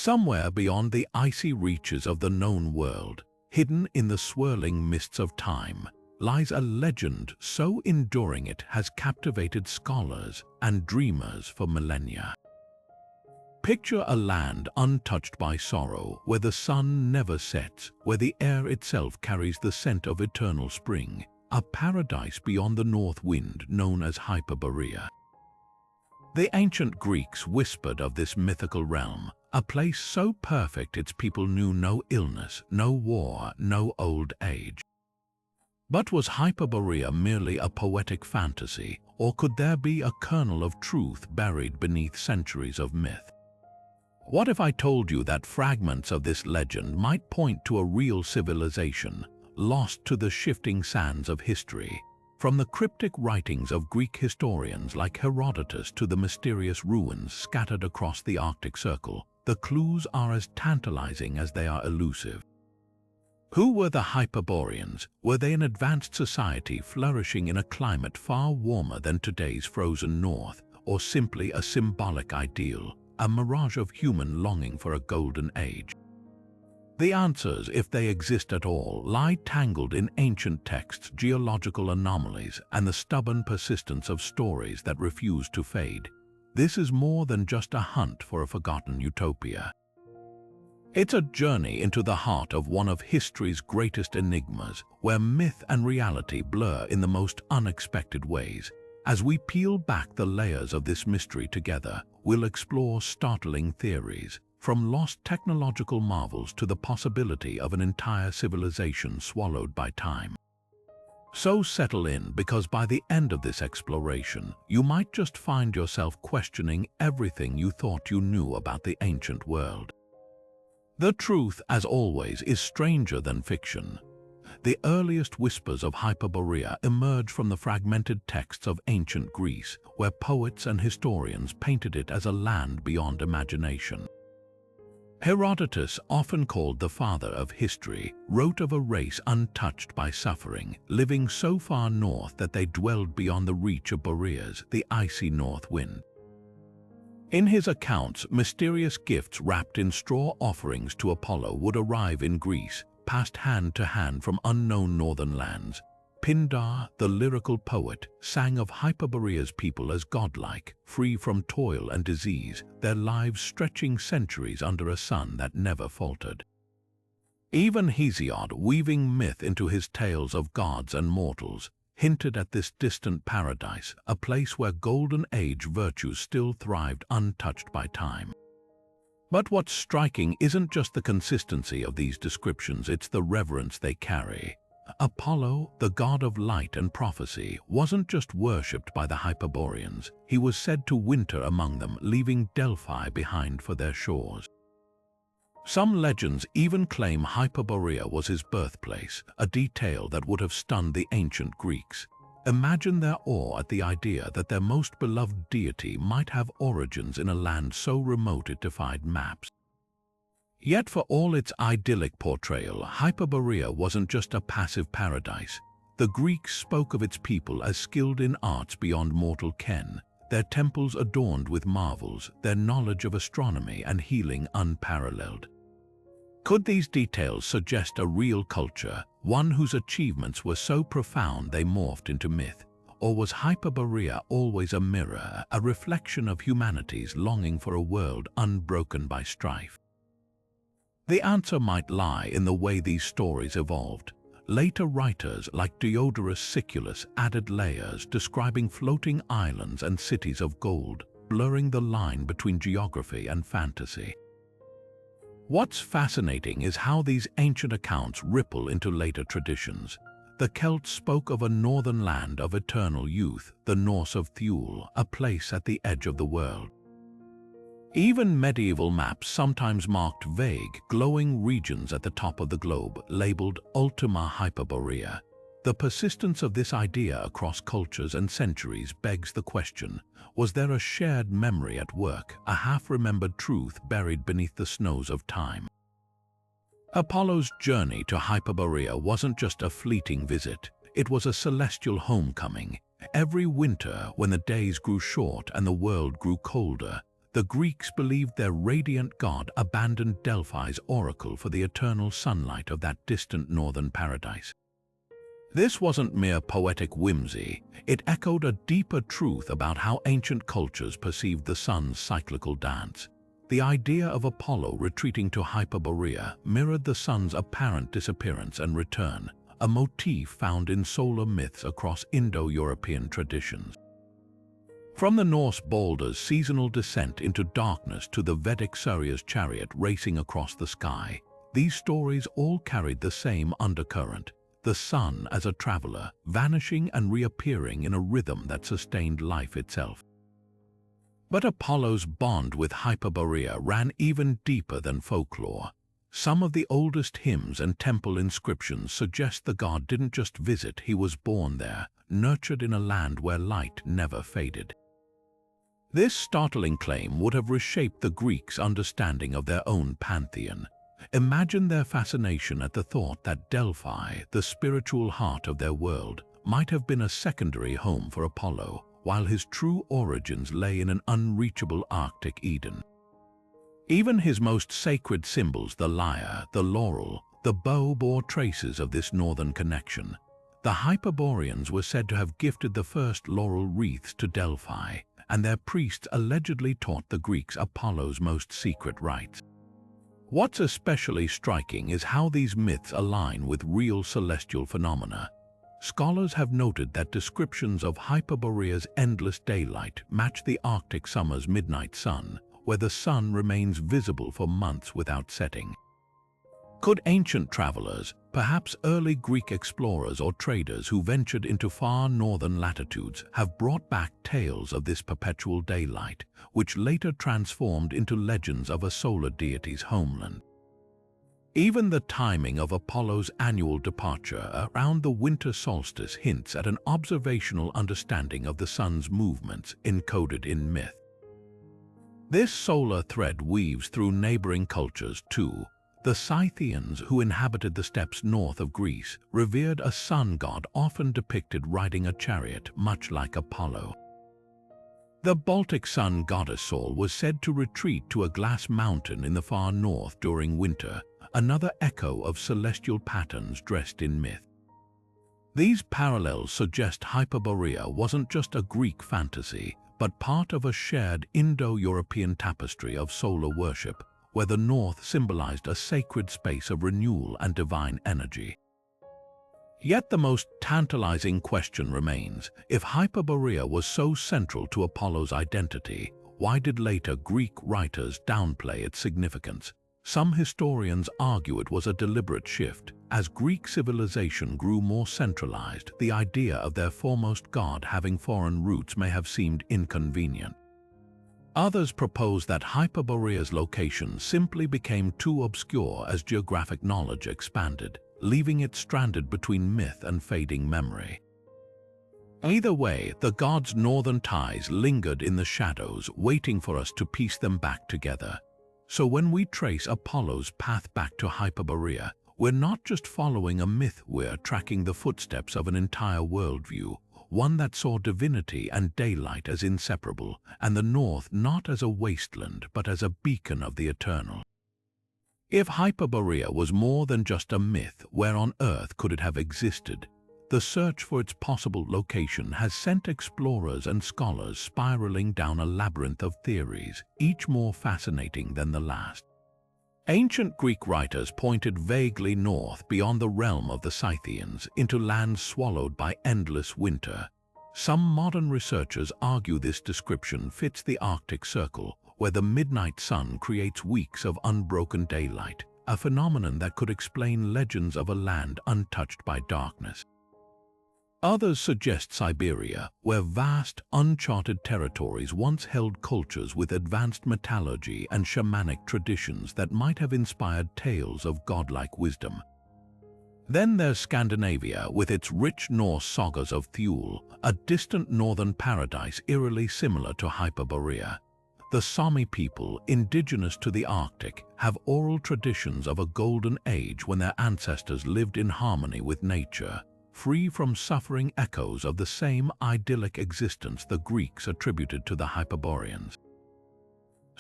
Somewhere beyond the icy reaches of the known world, hidden in the swirling mists of time, lies a legend so enduring it has captivated scholars and dreamers for millennia. Picture a land untouched by sorrow, where the sun never sets, where the air itself carries the scent of eternal spring, a paradise beyond the north wind known as Hyperborea. The ancient Greeks whispered of this mythical realm, a place so perfect its people knew no illness, no war, no old age. But was Hyperborea merely a poetic fantasy, or could there be a kernel of truth buried beneath centuries of myth? What if I told you that fragments of this legend might point to a real civilization, lost to the shifting sands of history? From the cryptic writings of Greek historians like Herodotus to the mysterious ruins scattered across the Arctic Circle, the clues are as tantalizing as they are elusive. Who were the Hyperboreans? Were they an advanced society flourishing in a climate far warmer than today's frozen north, or simply a symbolic ideal, a mirage of human longing for a golden age? The answers, if they exist at all, lie tangled in ancient texts, geological anomalies, and the stubborn persistence of stories that refuse to fade. This is more than just a hunt for a forgotten utopia. It's a journey into the heart of one of history's greatest enigmas, where myth and reality blur in the most unexpected ways. As we peel back the layers of this mystery together, we'll explore startling theories, from lost technological marvels to the possibility of an entire civilization swallowed by time. So settle in, because by the end of this exploration, you might just find yourself questioning everything you thought you knew about the ancient world. The truth, as always, is stranger than fiction. The earliest whispers of Hyperborea emerge from the fragmented texts of ancient Greece, where poets and historians painted it as a land beyond imagination. Herodotus, often called the father of history, wrote of a race untouched by suffering, living so far north that they dwelled beyond the reach of Boreas, the icy north wind. In his accounts, mysterious gifts wrapped in straw offerings to Apollo would arrive in Greece, passed hand to hand from unknown northern lands. Pindar, the lyrical poet, sang of Hyperborea's people as godlike, free from toil and disease, their lives stretching centuries under a sun that never faltered. Even Hesiod, weaving myth into his tales of gods and mortals, hinted at this distant paradise, a place where Golden Age virtues still thrived untouched by time. But what's striking isn't just the consistency of these descriptions, it's the reverence they carry. Apollo, the god of light and prophecy, wasn't just worshipped by the Hyperboreans. He was said to winter among them, leaving Delphi behind for their shores. Some legends even claim Hyperborea was his birthplace, a detail that would have stunned the ancient Greeks. Imagine their awe at the idea that their most beloved deity might have origins in a land so remote it defied maps. Yet for all its idyllic portrayal, Hyperborea wasn't just a passive paradise. The Greeks spoke of its people as skilled in arts beyond mortal ken, their temples adorned with marvels, their knowledge of astronomy and healing unparalleled. Could these details suggest a real culture, one whose achievements were so profound they morphed into myth? Or was Hyperborea always a mirror, a reflection of humanity's longing for a world unbroken by strife? The answer might lie in the way these stories evolved. Later writers like Diodorus Siculus added layers, describing floating islands and cities of gold, blurring the line between geography and fantasy. What's fascinating is how these ancient accounts ripple into later traditions. The Celts spoke of a northern land of eternal youth, the Norse of Thule, a place at the edge of the world. Even medieval maps sometimes marked vague, glowing regions at the top of the globe, labeled Ultima Hyperborea. The persistence of this idea across cultures and centuries begs the question, was there a shared memory at work, a half-remembered truth buried beneath the snows of time? Apollo's journey to Hyperborea wasn't just a fleeting visit, it was a celestial homecoming. Every winter, when the days grew short and the world grew colder, the Greeks believed their radiant god abandoned Delphi's oracle for the eternal sunlight of that distant northern paradise. This wasn't mere poetic whimsy, it echoed a deeper truth about how ancient cultures perceived the sun's cyclical dance. The idea of Apollo retreating to Hyperborea mirrored the sun's apparent disappearance and return, a motif found in solar myths across Indo-European traditions. From the Norse Balder's seasonal descent into darkness to the Vedic Surya's chariot racing across the sky, these stories all carried the same undercurrent: the sun as a traveler, vanishing and reappearing in a rhythm that sustained life itself. But Apollo's bond with Hyperborea ran even deeper than folklore. Some of the oldest hymns and temple inscriptions suggest the god didn't just visit, he was born there, nurtured in a land where light never faded. This startling claim would have reshaped the Greeks' understanding of their own pantheon. Imagine their fascination at the thought that Delphi, the spiritual heart of their world, might have been a secondary home for Apollo, while his true origins lay in an unreachable Arctic Eden. Even his most sacred symbols, the lyre, the laurel, the bow, bore traces of this northern connection. The Hyperboreans were said to have gifted the first laurel wreaths to Delphi, and their priests allegedly taught the Greeks Apollo's most secret rites. What's especially striking is how these myths align with real celestial phenomena. Scholars have noted that descriptions of Hyperborea's endless daylight match the Arctic summer's midnight sun, where the sun remains visible for months without setting. Could ancient travelers, perhaps early Greek explorers or traders who ventured into far northern latitudes, have brought back tales of this perpetual daylight, which later transformed into legends of a solar deity's homeland? Even the timing of Apollo's annual departure around the winter solstice hints at an observational understanding of the sun's movements encoded in myth. This solar thread weaves through neighboring cultures too. The Scythians, who inhabited the steppes north of Greece, revered a sun god often depicted riding a chariot, much like Apollo. The Baltic sun goddess Sol was said to retreat to a glass mountain in the far north during winter, another echo of celestial patterns dressed in myth. These parallels suggest Hyperborea wasn't just a Greek fantasy, but part of a shared Indo-European tapestry of solar worship, where the north symbolized a sacred space of renewal and divine energy. Yet the most tantalizing question remains: if Hyperborea was so central to Apollo's identity, why did later Greek writers downplay its significance? Some historians argue it was a deliberate shift. As Greek civilization grew more centralized, the idea of their foremost god having foreign roots may have seemed inconvenient. Others propose that Hyperborea's location simply became too obscure as geographic knowledge expanded, leaving it stranded between myth and fading memory. Either way, the god's northern ties lingered in the shadows, waiting for us to piece them back together. So when we trace Apollo's path back to Hyperborea, we're not just following a myth, we're tracking the footsteps of an entire worldview, one that saw divinity and daylight as inseparable, and the north not as a wasteland but as a beacon of the eternal. If Hyperborea was more than just a myth, where on Earth could it have existed? The search for its possible location has sent explorers and scholars spiraling down a labyrinth of theories, each more fascinating than the last. Ancient Greek writers pointed vaguely north beyond the realm of the Scythians into lands swallowed by endless winter. Some modern researchers argue this description fits the Arctic Circle, where the midnight sun creates weeks of unbroken daylight, a phenomenon that could explain legends of a land untouched by darkness. Others suggest Siberia, where vast, uncharted territories once held cultures with advanced metallurgy and shamanic traditions that might have inspired tales of godlike wisdom. Then there's Scandinavia, with its rich Norse sagas of Thule, a distant northern paradise eerily similar to Hyperborea. The Sami people, indigenous to the Arctic, have oral traditions of a golden age when their ancestors lived in harmony with nature, free from suffering echoes of the same idyllic existence the Greeks attributed to the Hyperboreans.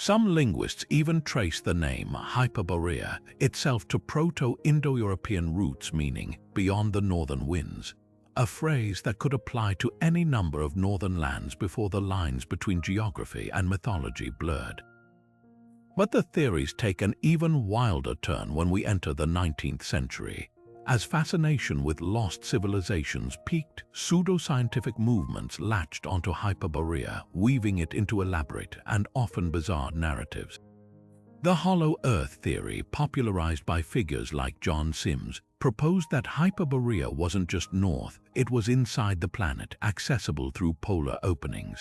Some linguists even trace the name Hyperborea itself to Proto-Indo-European roots meaning beyond the northern winds, a phrase that could apply to any number of northern lands before the lines between geography and mythology blurred. But the theories take an even wilder turn when we enter the 19th century. As fascination with lost civilizations peaked, pseudoscientific movements latched onto Hyperborea, weaving it into elaborate and often bizarre narratives. The Hollow Earth theory, popularized by figures like John Sims, proposed that Hyperborea wasn't just north, it was inside the planet, accessible through polar openings.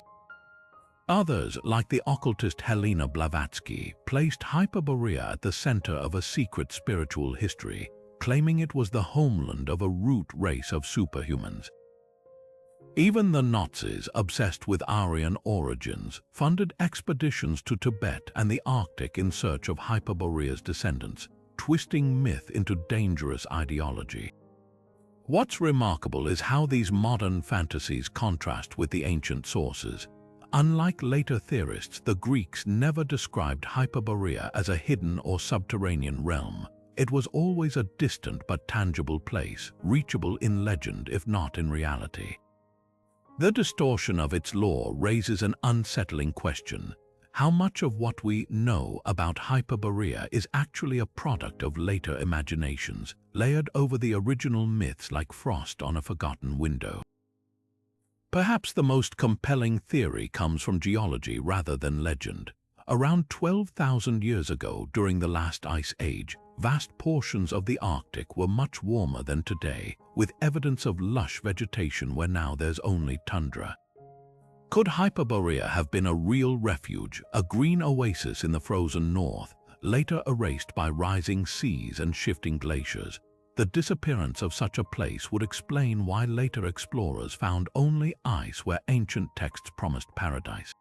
Others, like the occultist Helena Blavatsky, placed Hyperborea at the center of a secret spiritual history, claiming it was the homeland of a root race of superhumans. Even the Nazis, obsessed with Aryan origins, funded expeditions to Tibet and the Arctic in search of Hyperborea's descendants, twisting myth into dangerous ideology. What's remarkable is how these modern fantasies contrast with the ancient sources. Unlike later theorists, the Greeks never described Hyperborea as a hidden or subterranean realm. It was always a distant but tangible place, reachable in legend if not in reality. The distortion of its lore raises an unsettling question. How much of what we know about Hyperborea is actually a product of later imaginations, layered over the original myths like frost on a forgotten window? Perhaps the most compelling theory comes from geology rather than legend. Around 12,000 years ago, during the last ice age, vast portions of the Arctic were much warmer than today, with evidence of lush vegetation where now there's only tundra. Could Hyperborea have been a real refuge, a green oasis in the frozen north, later erased by rising seas and shifting glaciers? The disappearance of such a place would explain why later explorers found only ice where ancient texts promised paradise.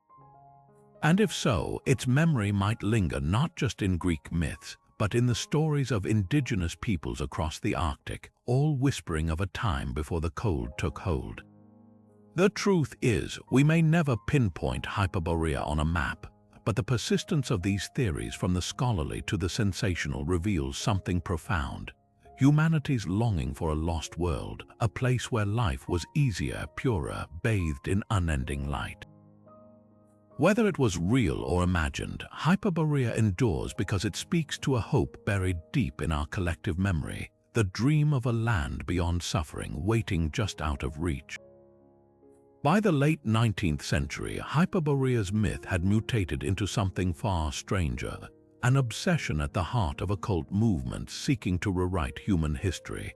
And if so, its memory might linger not just in Greek myths, but in the stories of indigenous peoples across the Arctic, all whispering of a time before the cold took hold. The truth is, we may never pinpoint Hyperborea on a map, but the persistence of these theories from the scholarly to the sensational reveals something profound. Humanity's longing for a lost world, a place where life was easier, purer, bathed in unending light. Whether it was real or imagined, Hyperborea endures because it speaks to a hope buried deep in our collective memory, the dream of a land beyond suffering waiting just out of reach. By the late 19th century, Hyperborea's myth had mutated into something far stranger, an obsession at the heart of occult movements seeking to rewrite human history.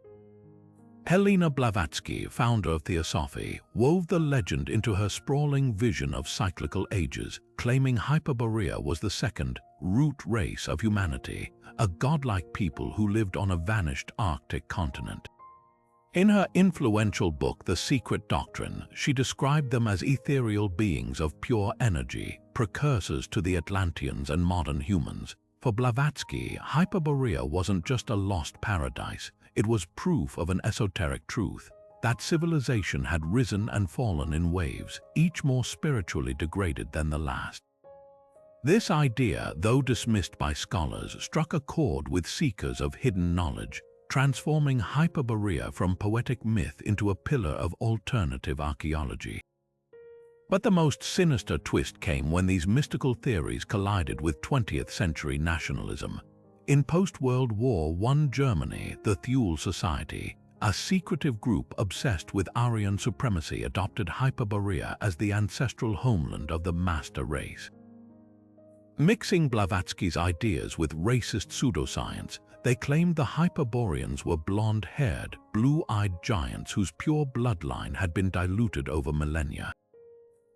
Helena Blavatsky, founder of Theosophy, wove the legend into her sprawling vision of cyclical ages, claiming Hyperborea was the second root race of humanity, a godlike people who lived on a vanished Arctic continent. In her influential book, The Secret Doctrine, she described them as ethereal beings of pure energy, precursors to the Atlanteans and modern humans. For Blavatsky, Hyperborea wasn't just a lost paradise, it was proof of an esoteric truth, that civilization had risen and fallen in waves, each more spiritually degraded than the last. This idea, though dismissed by scholars, struck a chord with seekers of hidden knowledge, transforming Hyperborea from poetic myth into a pillar of alternative archaeology. But the most sinister twist came when these mystical theories collided with 20th century nationalism. In post-World War I Germany, the Thule Society, a secretive group obsessed with Aryan supremacy, adopted Hyperborea as the ancestral homeland of the master race. Mixing Blavatsky's ideas with racist pseudoscience, they claimed the Hyperboreans were blonde-haired, blue-eyed giants whose pure bloodline had been diluted over millennia.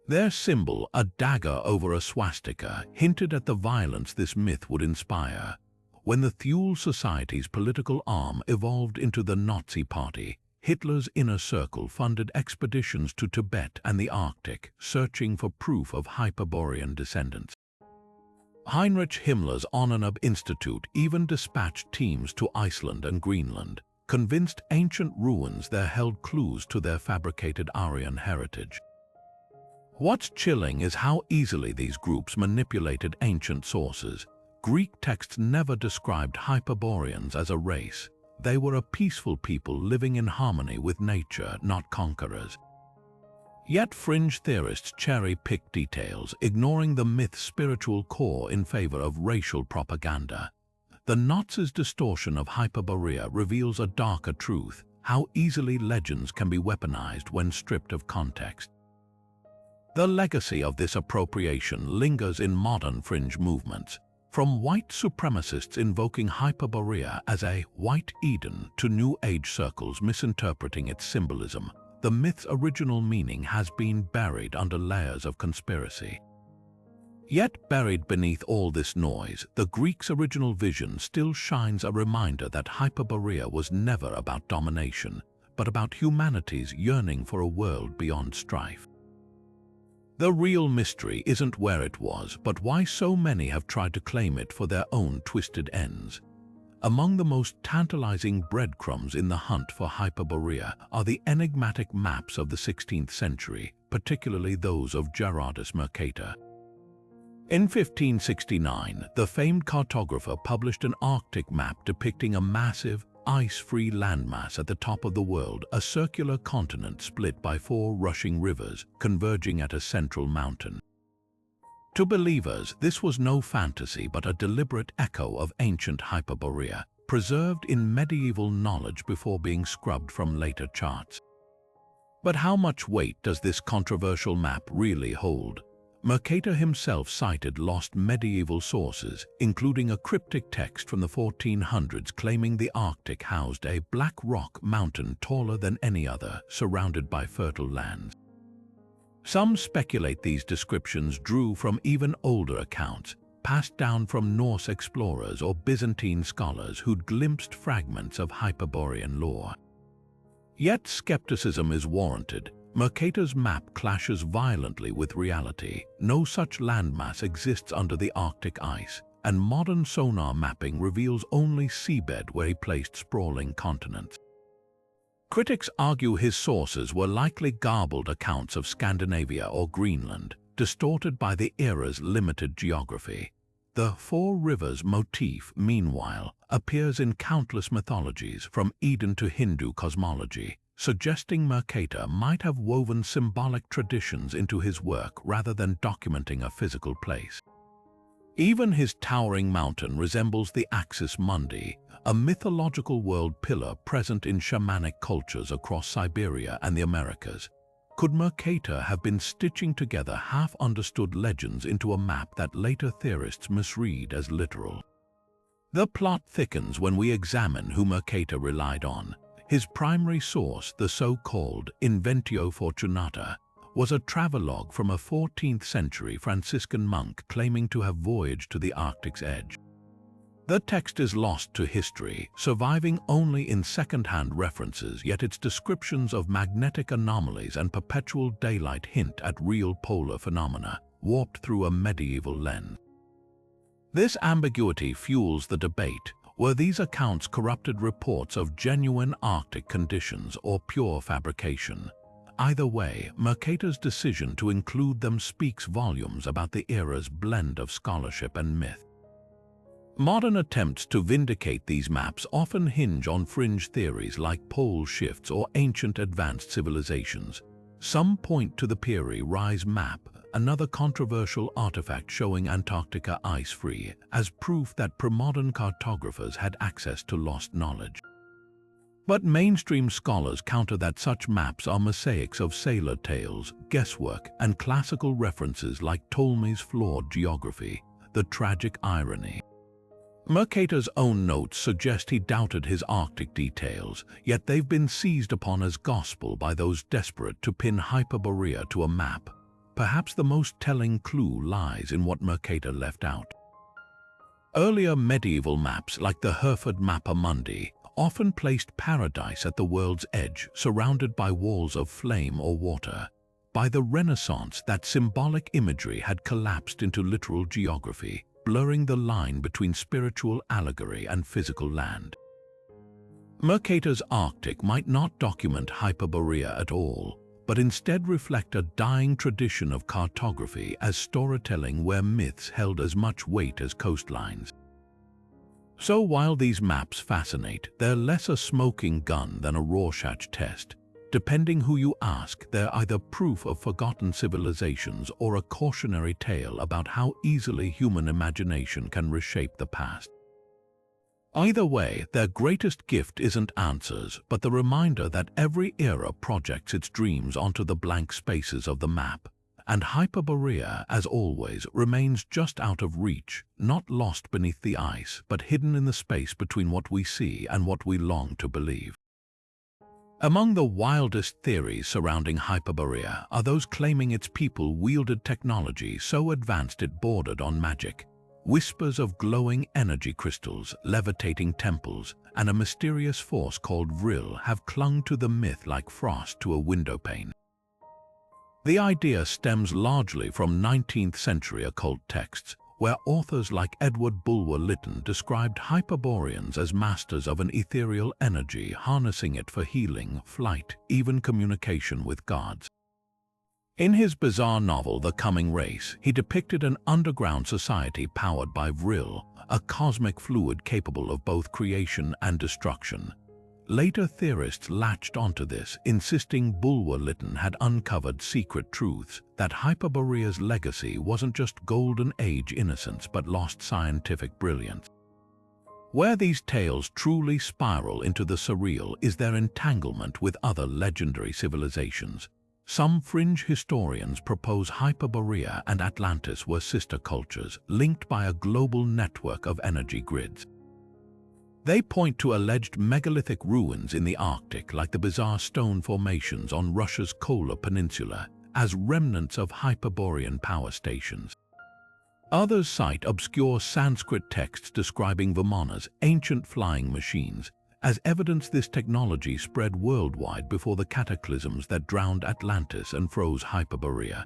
Their symbol, a dagger over a swastika, hinted at the violence this myth would inspire. When the Thule Society's political arm evolved into the Nazi Party, Hitler's inner circle funded expeditions to Tibet and the Arctic, searching for proof of Hyperborean descendants. Heinrich Himmler's Onanub Institute even dispatched teams to Iceland and Greenland, convinced ancient ruins there held clues to their fabricated Aryan heritage. What's chilling is how easily these groups manipulated ancient sources. Greek texts never described Hyperboreans as a race. They were a peaceful people living in harmony with nature, not conquerors. Yet fringe theorists cherry-pick details, ignoring the myth's spiritual core in favor of racial propaganda. The Nazis' distortion of Hyperborea reveals a darker truth: how easily legends can be weaponized when stripped of context. The legacy of this appropriation lingers in modern fringe movements, from white supremacists invoking Hyperborea as a white Eden to New Age circles misinterpreting its symbolism. The myth's original meaning has been buried under layers of conspiracy. Yet buried beneath all this noise, the Greeks' original vision still shines a reminder that Hyperborea was never about domination, but about humanity's yearning for a world beyond strife. The real mystery isn't where it was, but why so many have tried to claim it for their own twisted ends. Among the most tantalizing breadcrumbs in the hunt for Hyperborea are the enigmatic maps of the 16th century, particularly those of Gerardus Mercator. In 1569, the famed cartographer published an Arctic map depicting a massive, ice-free landmass at the top of the world, a circular continent split by 4 rushing rivers converging at a central mountain. To believers, this was no fantasy but a deliberate echo of ancient Hyperborea, preserved in medieval knowledge before being scrubbed from later charts. But how much weight does this controversial map really hold? Mercator himself cited lost medieval sources, including a cryptic text from the 1400s claiming the Arctic housed a black rock mountain taller than any other, surrounded by fertile lands. Some speculate these descriptions drew from even older accounts, passed down from Norse explorers or Byzantine scholars who'd glimpsed fragments of Hyperborean lore. Yet skepticism is warranted. Mercator's map clashes violently with reality. No such landmass exists under the Arctic ice, and modern sonar mapping reveals only seabed where he placed sprawling continents. Critics argue his sources were likely garbled accounts of Scandinavia or Greenland, distorted by the era's limited geography. The 4 rivers motif, meanwhile, appears in countless mythologies, from Eden to Hindu cosmology, suggesting Mercator might have woven symbolic traditions into his work rather than documenting a physical place. Even his towering mountain resembles the Axis Mundi, a mythological world pillar present in shamanic cultures across Siberia and the Americas. Could Mercator have been stitching together half-understood legends into a map that later theorists misread as literal? The plot thickens when we examine who Mercator relied on. His primary source, the so-called Inventio Fortunata, was a travelogue from a 14th century Franciscan monk claiming to have voyaged to the Arctic's edge. The text is lost to history, surviving only in second-hand references, yet its descriptions of magnetic anomalies and perpetual daylight hint at real polar phenomena, warped through a medieval lens. This ambiguity fuels the debate. Were these accounts corrupted reports of genuine Arctic conditions or pure fabrication? Either way, Mercator's decision to include them speaks volumes about the era's blend of scholarship and myth. Modern attempts to vindicate these maps often hinge on fringe theories like pole shifts or ancient advanced civilizations. Some point to the Piri Rise map, another controversial artifact showing Antarctica ice-free, as proof that pre-modern cartographers had access to lost knowledge. But mainstream scholars counter that such maps are mosaics of sailor tales, guesswork, and classical references like Ptolemy's flawed geography. The tragic irony. Mercator's own notes suggest he doubted his Arctic details, yet they've been seized upon as gospel by those desperate to pin Hyperborea to a map. Perhaps the most telling clue lies in what Mercator left out. Earlier medieval maps, like the Hereford Mappa Mundi, often placed paradise at the world's edge, surrounded by walls of flame or water. By the Renaissance, that symbolic imagery had collapsed into literal geography, blurring the line between spiritual allegory and physical land. Mercator's Arctic might not document Hyperborea at all, but instead reflect a dying tradition of cartography as storytelling where myths held as much weight as coastlines. So while these maps fascinate, they're less a smoking gun than a Rorschach test. Depending who you ask, they're either proof of forgotten civilizations or a cautionary tale about how easily human imagination can reshape the past. Either way, their greatest gift isn't answers, but the reminder that every era projects its dreams onto the blank spaces of the map. And Hyperborea, as always, remains just out of reach, not lost beneath the ice, but hidden in the space between what we see and what we long to believe. Among the wildest theories surrounding Hyperborea are those claiming its people wielded technology so advanced it bordered on magic. Whispers of glowing energy crystals, levitating temples, and a mysterious force called vril have clung to the myth like frost to a windowpane. The idea stems largely from 19th-century occult texts, where authors like Edward Bulwer-Lytton described Hyperboreans as masters of an ethereal energy, harnessing it for healing, flight, even communication with gods. In his bizarre novel The Coming Race, he depicted an underground society powered by vril, a cosmic fluid capable of both creation and destruction. Later theorists latched onto this, insisting Bulwer-Lytton had uncovered secret truths, that Hyperborea's legacy wasn't just Golden Age innocence but lost scientific brilliance. Where these tales truly spiral into the surreal is their entanglement with other legendary civilizations. Some fringe historians propose Hyperborea and Atlantis were sister cultures, linked by a global network of energy grids. They point to alleged megalithic ruins in the Arctic, like the bizarre stone formations on Russia's Kola Peninsula, as remnants of Hyperborean power stations. Others cite obscure Sanskrit texts describing Vimanas, ancient flying machines, as evidence this technology spread worldwide before the cataclysms that drowned Atlantis and froze Hyperborea.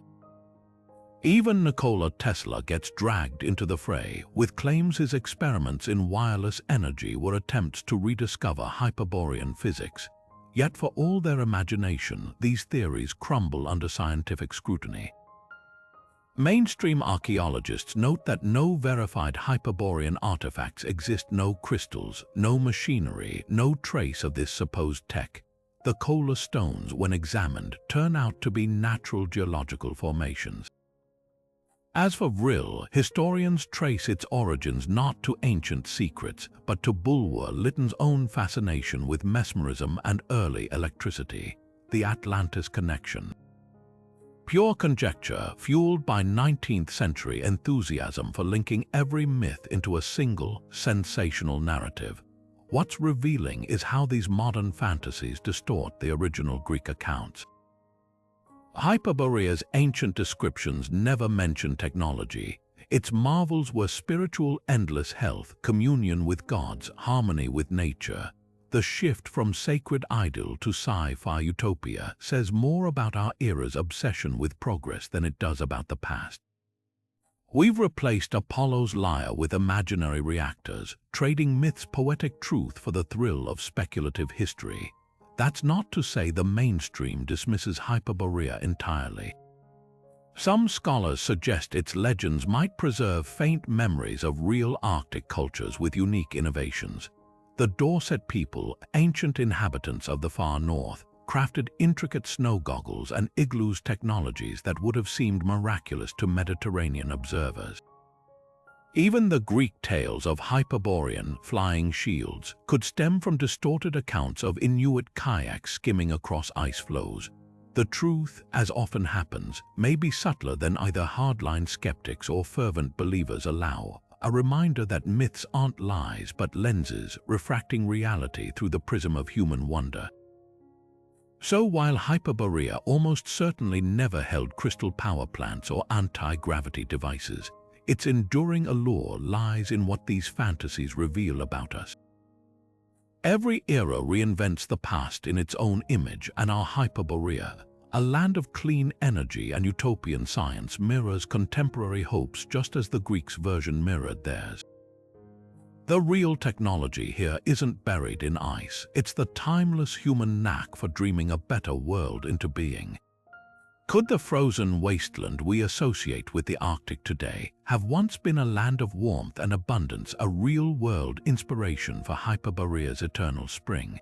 Even Nikola Tesla gets dragged into the fray, with claims his experiments in wireless energy were attempts to rediscover Hyperborean physics. Yet for all their imagination, these theories crumble under scientific scrutiny. Mainstream archaeologists note that no verified Hyperborean artifacts exist, no crystals, no machinery, no trace of this supposed tech. The Kola stones, when examined, turn out to be natural geological formations. As for vril, historians trace its origins not to ancient secrets, but to Bulwer-Lytton's own fascination with mesmerism and early electricity, the Atlantis connection. Pure conjecture, fueled by 19th-century enthusiasm for linking every myth into a single, sensational narrative. What's revealing is how these modern fantasies distort the original Greek accounts. Hyperborea's ancient descriptions never mention technology. Its marvels were spiritual endless health, communion with gods, harmony with nature. The shift from sacred idyll to sci-fi utopia says more about our era's obsession with progress than it does about the past. We've replaced Apollo's lyre with imaginary reactors, trading myth's poetic truth for the thrill of speculative history. That's not to say the mainstream dismisses Hyperborea entirely. Some scholars suggest its legends might preserve faint memories of real Arctic cultures with unique innovations. The Dorset people, ancient inhabitants of the far north, crafted intricate snow goggles and igloos, technologies that would have seemed miraculous to Mediterranean observers. Even the Greek tales of Hyperborean flying shields could stem from distorted accounts of Inuit kayaks skimming across ice floes. The truth, as often happens, may be subtler than either hardline skeptics or fervent believers allow. A reminder that myths aren't lies but lenses refracting reality through the prism of human wonder. So while Hyperborea almost certainly never held crystal power plants or anti-gravity devices, its enduring allure lies in what these fantasies reveal about us. Every era reinvents the past in its own image, and our Hyperborea, a land of clean energy and utopian science, mirrors contemporary hopes just as the Greeks' version mirrored theirs. The real technology here isn't buried in ice, it's the timeless human knack for dreaming a better world into being. Could the frozen wasteland we associate with the Arctic today have once been a land of warmth and abundance, a real-world inspiration for Hyperborea's eternal spring?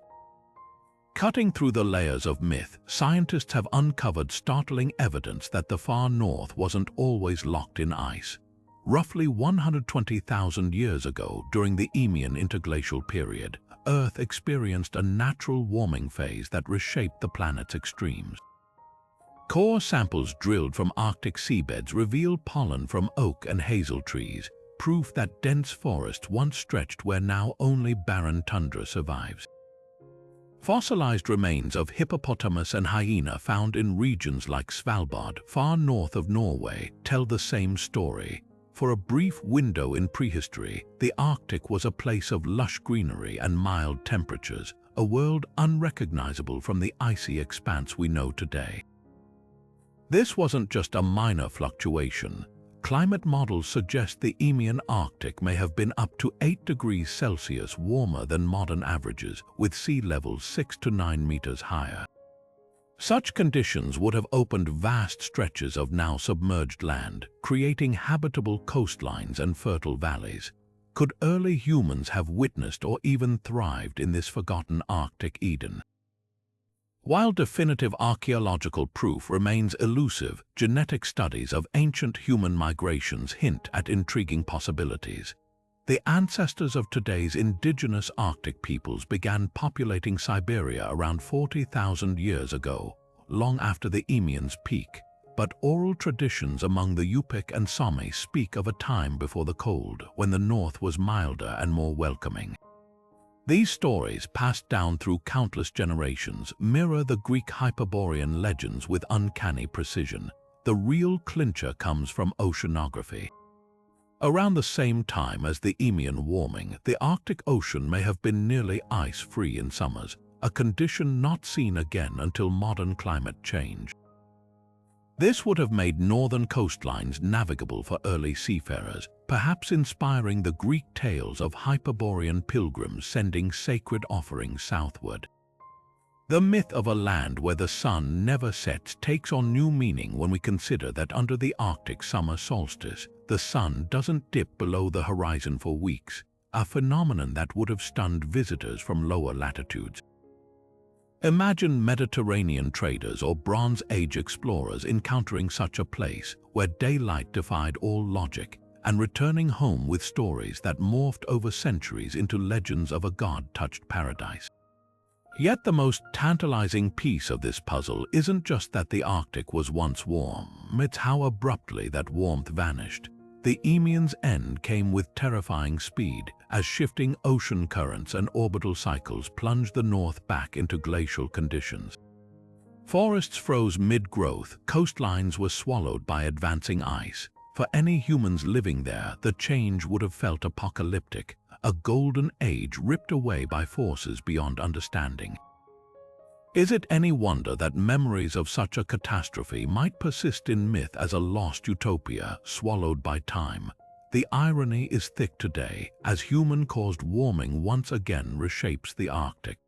Cutting through the layers of myth, scientists have uncovered startling evidence that the far north wasn't always locked in ice. Roughly 120,000 years ago, during the Eemian interglacial period, Earth experienced a natural warming phase that reshaped the planet's extremes. Core samples drilled from Arctic seabeds reveal pollen from oak and hazel trees, proof that dense forests once stretched where now only barren tundra survives. Fossilized remains of hippopotamus and hyena found in regions like Svalbard, far north of Norway, tell the same story. For a brief window in prehistory, the Arctic was a place of lush greenery and mild temperatures, a world unrecognizable from the icy expanse we know today. This wasn't just a minor fluctuation. Climate models suggest the Eemian Arctic may have been up to 8 degrees Celsius warmer than modern averages, with sea levels 6 to 9 meters higher. Such conditions would have opened vast stretches of now submerged land, creating habitable coastlines and fertile valleys. Could early humans have witnessed or even thrived in this forgotten Arctic Eden? While definitive archaeological proof remains elusive, genetic studies of ancient human migrations hint at intriguing possibilities. The ancestors of today's indigenous Arctic peoples began populating Siberia around 40,000 years ago, long after the Eemian's peak, but oral traditions among the Yupik and Sami speak of a time before the cold, when the north was milder and more welcoming. These stories, passed down through countless generations, mirror the Greek Hyperborean legends with uncanny precision. The real clincher comes from oceanography. Around the same time as the Eemian warming, the Arctic Ocean may have been nearly ice-free in summers, a condition not seen again until modern climate change. This would have made northern coastlines navigable for early seafarers, perhaps inspiring the Greek tales of Hyperborean pilgrims sending sacred offerings southward. The myth of a land where the sun never sets takes on new meaning when we consider that under the Arctic summer solstice, the sun doesn't dip below the horizon for weeks, a phenomenon that would have stunned visitors from lower latitudes. Imagine Mediterranean traders or Bronze Age explorers encountering such a place where daylight defied all logic and returning home with stories that morphed over centuries into legends of a god-touched paradise. Yet the most tantalizing piece of this puzzle isn't just that the Arctic was once warm, it's how abruptly that warmth vanished. The Eemian's end came with terrifying speed, as shifting ocean currents and orbital cycles plunged the north back into glacial conditions. Forests froze mid-growth, coastlines were swallowed by advancing ice. For any humans living there, the change would have felt apocalyptic, a golden age ripped away by forces beyond understanding. Is it any wonder that memories of such a catastrophe might persist in myth as a lost utopia swallowed by time? The irony is thick today, as human-caused warming once again reshapes the Arctic.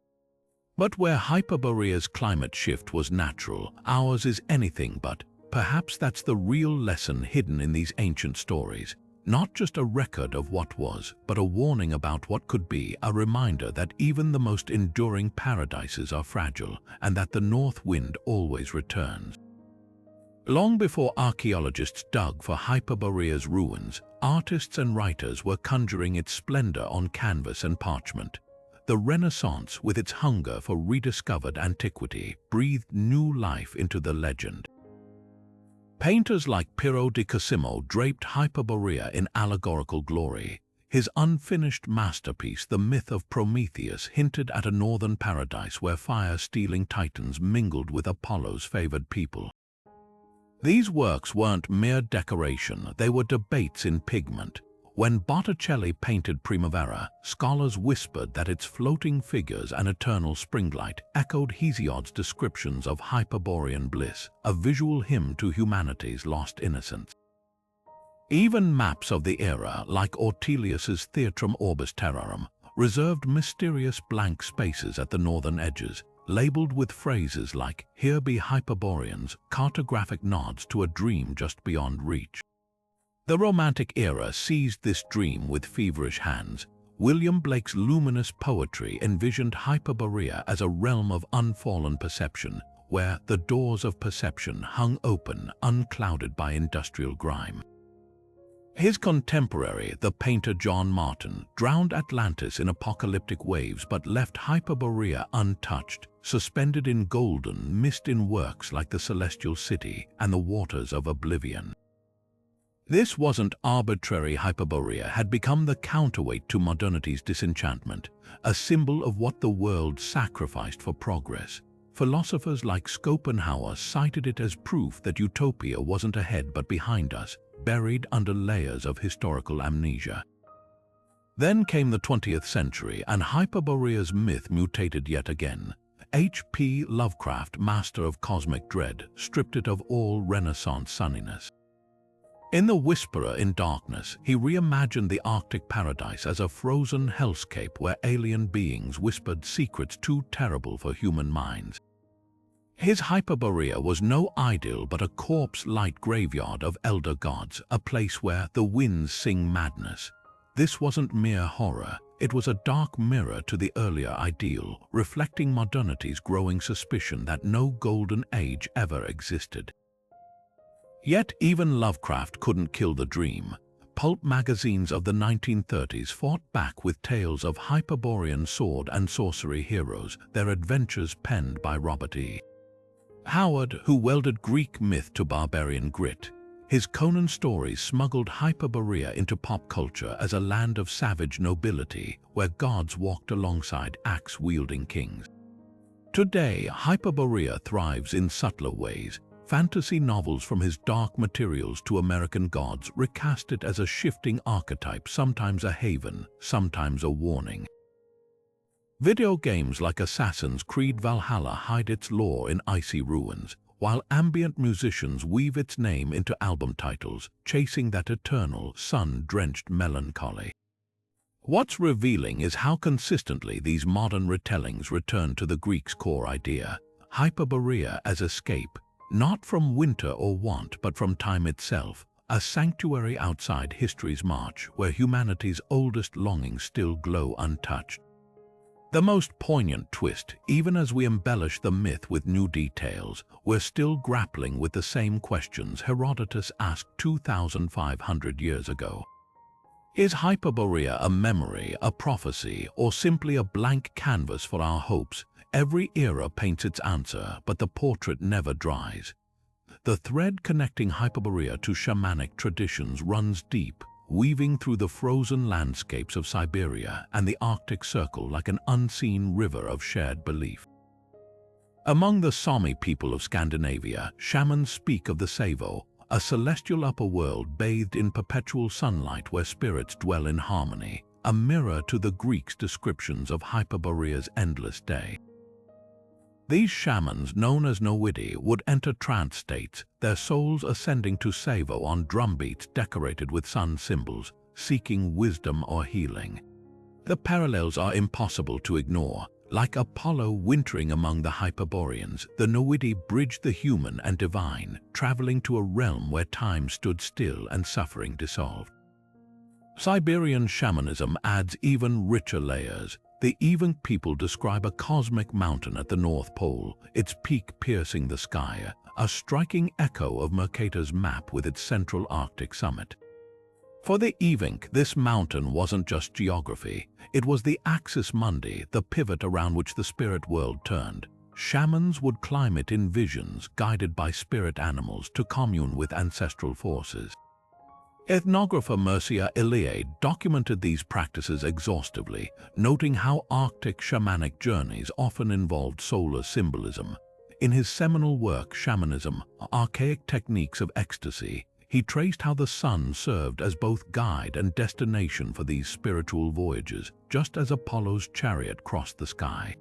But where Hyperborea's climate shift was natural, ours is anything but. Perhaps that's the real lesson hidden in these ancient stories. Not just a record of what was, but a warning about what could be, a reminder that even the most enduring paradises are fragile and that the north wind always returns. Long before archaeologists dug for Hyperborea's ruins, artists and writers were conjuring its splendor on canvas and parchment. The Renaissance, with its hunger for rediscovered antiquity, breathed new life into the legend. Painters like Piero di Cosimo draped Hyperborea in allegorical glory. His unfinished masterpiece, The Myth of Prometheus, hinted at a northern paradise where fire-stealing titans mingled with Apollo's favored people. These works weren't mere decoration, they were debates in pigment. When Botticelli painted Primavera, scholars whispered that its floating figures and eternal springlight echoed Hesiod's descriptions of Hyperborean bliss, a visual hymn to humanity's lost innocence. Even maps of the era, like Ortelius's Theatrum Orbis Terrarum, reserved mysterious blank spaces at the northern edges, labeled with phrases like "Here be Hyperboreans," cartographic nods to a dream just beyond reach. The Romantic era seized this dream with feverish hands. William Blake's luminous poetry envisioned Hyperborea as a realm of unfallen perception, where the doors of perception hung open, unclouded by industrial grime. His contemporary, the painter John Martin, drowned Atlantis in apocalyptic waves but left Hyperborea untouched, suspended in golden mist in works like the Celestial City and the Waters of Oblivion. This wasn't arbitrary. Hyperborea had become the counterweight to modernity's disenchantment, a symbol of what the world sacrificed for progress. Philosophers like Schopenhauer cited it as proof that utopia wasn't ahead but behind us, buried under layers of historical amnesia. Then came the 20th century, and Hyperborea's myth mutated yet again. H.P. Lovecraft, master of cosmic dread, stripped it of all Renaissance sunniness. In The Whisperer in Darkness, he reimagined the Arctic paradise as a frozen hellscape where alien beings whispered secrets too terrible for human minds. His Hyperborea was no idyll but a corpse-light graveyard of elder gods, a place where the winds sing madness. This wasn't mere horror, it was a dark mirror to the earlier ideal, reflecting modernity's growing suspicion that no golden age ever existed. Yet even Lovecraft couldn't kill the dream. Pulp magazines of the 1930s fought back with tales of Hyperborean sword and sorcery heroes, their adventures penned by Robert E. Howard, who welded Greek myth to barbarian grit. His Conan stories smuggled Hyperborea into pop culture as a land of savage nobility, where gods walked alongside axe-wielding kings. Today, Hyperborea thrives in subtler ways. Fantasy novels from his dark materials to American gods recast it as a shifting archetype, sometimes a haven, sometimes a warning. Video games like Assassin's Creed Valhalla hide its lore in icy ruins, while ambient musicians weave its name into album titles, chasing that eternal, sun-drenched melancholy. What's revealing is how consistently these modern retellings return to the Greeks' core idea, Hyperborea as escape, not from winter or want but from time itself, a sanctuary outside history's march where humanity's oldest longings still glow untouched. The most poignant twist, even as we embellish the myth with new details, we're still grappling with the same questions Herodotus asked 2,500 years ago. Is Hyperborea a memory, a prophecy, or simply a blank canvas for our hopes? Every era paints its answer, but the portrait never dries. The thread connecting Hyperborea to shamanic traditions runs deep, weaving through the frozen landscapes of Siberia and the Arctic Circle like an unseen river of shared belief. Among the Sami people of Scandinavia, shamans speak of the Savo, a celestial upper world bathed in perpetual sunlight where spirits dwell in harmony, a mirror to the Greeks' descriptions of Hyperborea's endless day. These shamans, known as Nowidi, would enter trance states, their souls ascending to Savo on drumbeats decorated with sun symbols, seeking wisdom or healing. The parallels are impossible to ignore. Like Apollo wintering among the Hyperboreans, the Nowidi bridged the human and divine, traveling to a realm where time stood still and suffering dissolved. Siberian shamanism adds even richer layers. The Evenk people describe a cosmic mountain at the North Pole, its peak piercing the sky, a striking echo of Mercator's map with its central Arctic summit. For the Evenk, this mountain wasn't just geography, it was the axis mundi, the pivot around which the spirit world turned. Shamans would climb it in visions, guided by spirit animals to commune with ancestral forces. Ethnographer Mircea Eliade documented these practices exhaustively, noting how Arctic shamanic journeys often involved solar symbolism. In his seminal work, Shamanism, Archaic Techniques of Ecstasy, he traced how the sun served as both guide and destination for these spiritual voyages, just as Apollo's chariot crossed the sky.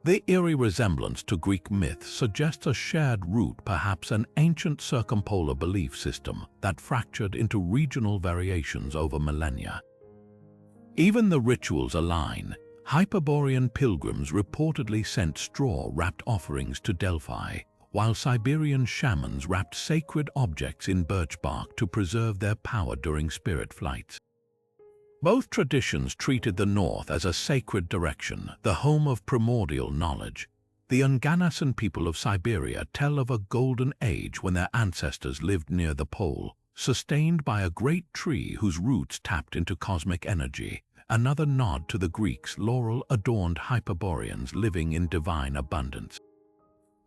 The eerie resemblance to Greek myth suggests a shared root, perhaps an ancient circumpolar belief system that fractured into regional variations over millennia. Even the rituals align. Hyperborean pilgrims reportedly sent straw-wrapped offerings to Delphi, while Siberian shamans wrapped sacred objects in birch bark to preserve their power during spirit flights. Both traditions treated the north as a sacred direction, the home of primordial knowledge. The Unganasan people of Siberia tell of a golden age when their ancestors lived near the pole, sustained by a great tree whose roots tapped into cosmic energy, another nod to the Greeks' laurel-adorned Hyperboreans living in divine abundance.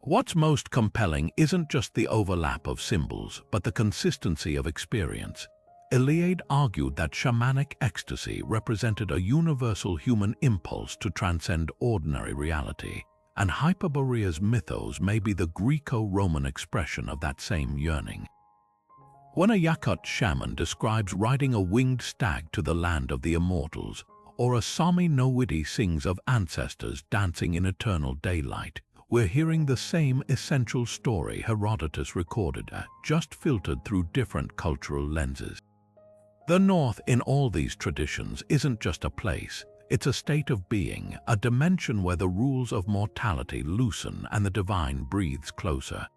What's most compelling isn't just the overlap of symbols, but the consistency of experience. Iliad argued that shamanic ecstasy represented a universal human impulse to transcend ordinary reality, and Hyperborea's mythos may be the Greco-Roman expression of that same yearning. When a Yakut shaman describes riding a winged stag to the land of the immortals, or a Sami Nowidi sings of ancestors dancing in eternal daylight, we're hearing the same essential story Herodotus recorded, just filtered through different cultural lenses. The North in all these traditions isn't just a place, it's a state of being, a dimension where the rules of mortality loosen and the divine breathes closer.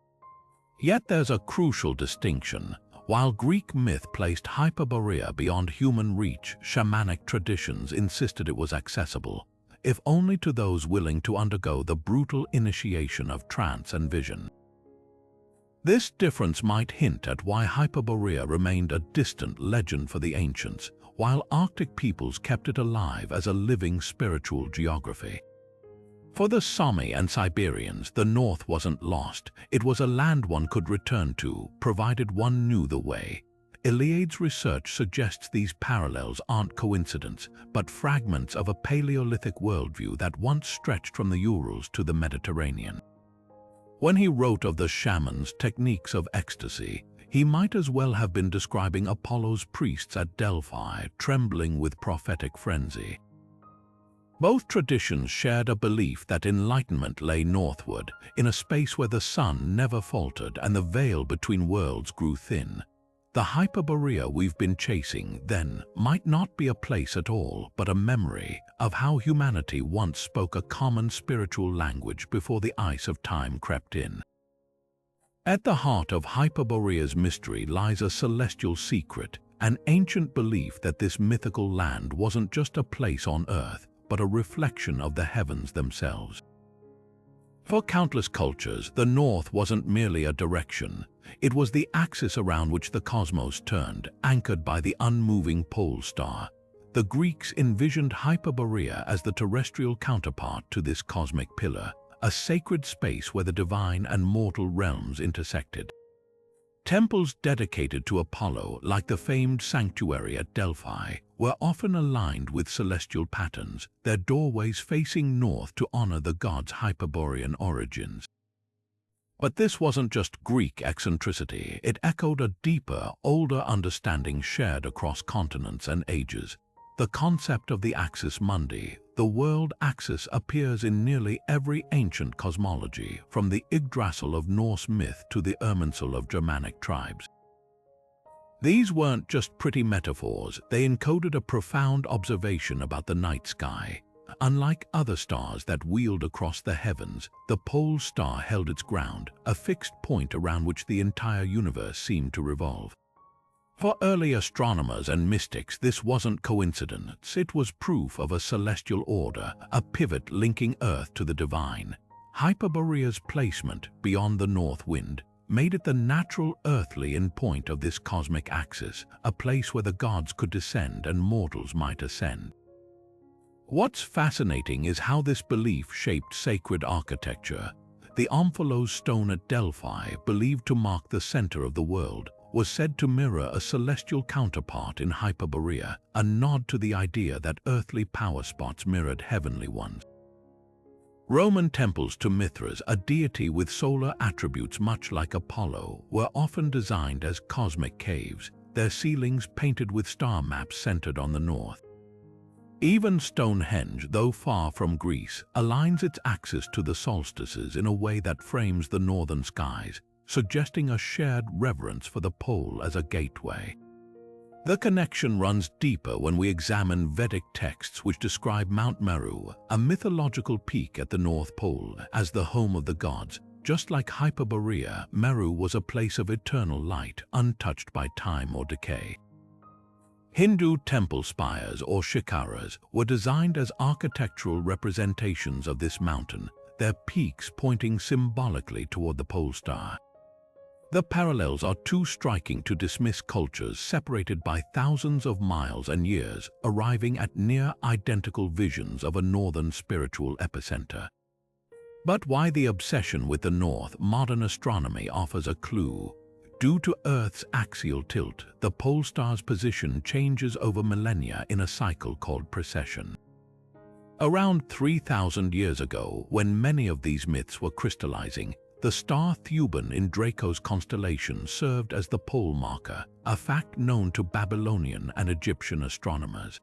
Yet there's a crucial distinction. While Greek myth placed Hyperborea beyond human reach, shamanic traditions insisted it was accessible, if only to those willing to undergo the brutal initiation of trance and vision. This difference might hint at why Hyperborea remained a distant legend for the ancients, while Arctic peoples kept it alive as a living spiritual geography. For the Sami and Siberians, the North wasn't lost. It was a land one could return to, provided one knew the way. Iliad's research suggests these parallels aren't coincidence, but fragments of a Paleolithic worldview that once stretched from the Urals to the Mediterranean. When he wrote of the shamans' techniques of ecstasy, he might as well have been describing Apollo's priests at Delphi, trembling with prophetic frenzy. Both traditions shared a belief that enlightenment lay northward, in a space where the sun never faltered and the veil between worlds grew thin. The Hyperborea we've been chasing, then, might not be a place at all, but a memory of how humanity once spoke a common spiritual language before the ice of time crept in. At the heart of Hyperborea's mystery lies a celestial secret, an ancient belief that this mythical land wasn't just a place on Earth, but a reflection of the heavens themselves. For countless cultures, the North wasn't merely a direction. It was the axis around which the cosmos turned, anchored by the unmoving pole star. The Greeks envisioned Hyperborea as the terrestrial counterpart to this cosmic pillar, a sacred space where the divine and mortal realms intersected. Temples dedicated to Apollo, like the famed sanctuary at Delphi, were often aligned with celestial patterns, their doorways facing north to honor the god's Hyperborean origins. But this wasn't just Greek eccentricity, it echoed a deeper, older understanding shared across continents and ages. The concept of the axis mundi, the world axis, appears in nearly every ancient cosmology, from the Yggdrasil of Norse myth to the Irminsul of Germanic tribes. These weren't just pretty metaphors, they encoded a profound observation about the night sky. Unlike other stars that wheeled across the heavens, the pole star held its ground, a fixed point around which the entire universe seemed to revolve. For early astronomers and mystics, this wasn't coincidence, it was proof of a celestial order, a pivot linking Earth to the divine. Hyperborea's placement, beyond the north wind, made it the natural earthly endpoint of this cosmic axis, a place where the gods could descend and mortals might ascend. What's fascinating is how this belief shaped sacred architecture. The Omphalos stone at Delphi, believed to mark the center of the world, was said to mirror a celestial counterpart in Hyperborea, a nod to the idea that earthly power spots mirrored heavenly ones. Roman temples to Mithras, a deity with solar attributes much like Apollo, were often designed as cosmic caves, their ceilings painted with star maps centered on the north. Even Stonehenge, though far from Greece, aligns its axis to the solstices in a way that frames the northern skies, suggesting a shared reverence for the pole as a gateway. The connection runs deeper when we examine Vedic texts which describe Mount Meru, a mythological peak at the North Pole, as the home of the gods. Just like Hyperborea, Meru was a place of eternal light, untouched by time or decay. Hindu temple spires, or shikaras, were designed as architectural representations of this mountain, their peaks pointing symbolically toward the pole star. The parallels are too striking to dismiss cultures separated by thousands of miles and years, arriving at near-identical visions of a northern spiritual epicenter. But why the obsession with the north? Modern astronomy offers a clue. Due to Earth's axial tilt, the pole star's position changes over millennia in a cycle called precession. Around 3,000 years ago, when many of these myths were crystallizing, the star Thuban in Draco's constellation served as the pole marker, a fact known to Babylonian and Egyptian astronomers.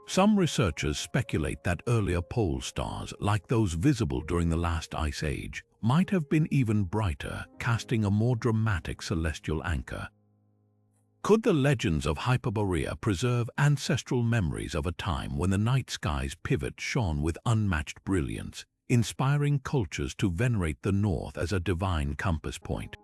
Some researchers speculate that earlier pole stars, like those visible during the last ice age, might have been even brighter, casting a more dramatic celestial anchor. Could the legends of Hyperborea preserve ancestral memories of a time when the night sky's pivot shone with unmatched brilliance, inspiring cultures to venerate the north as a divine compass point?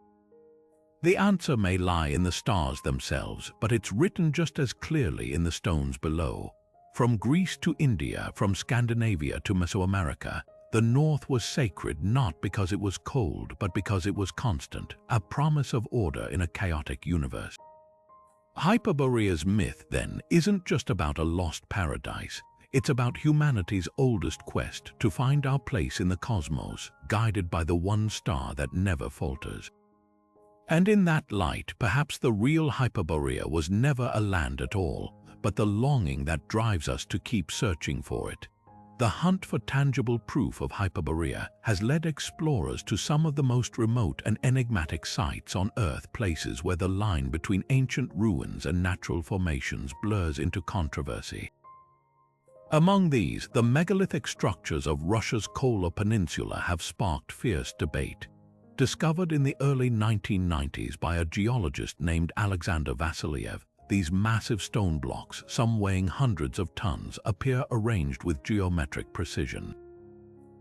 The answer may lie in the stars themselves, but it's written just as clearly in the stones below. From Greece to India, from Scandinavia to Mesoamerica, the north was sacred not because it was cold, but because it was constant, a promise of order in a chaotic universe. Hyperborea's myth, then, isn't just about a lost paradise. It's about humanity's oldest quest to find our place in the cosmos, guided by the one star that never falters. And in that light, perhaps the real Hyperborea was never a land at all, but the longing that drives us to keep searching for it. The hunt for tangible proof of Hyperborea has led explorers to some of the most remote and enigmatic sites on Earth, places where the line between ancient ruins and natural formations blurs into controversy. Among these, the megalithic structures of Russia's Kola Peninsula have sparked fierce debate. Discovered in the early 1990s by a geologist named Alexander Vasilyev, these massive stone blocks, some weighing hundreds of tons, appear arranged with geometric precision.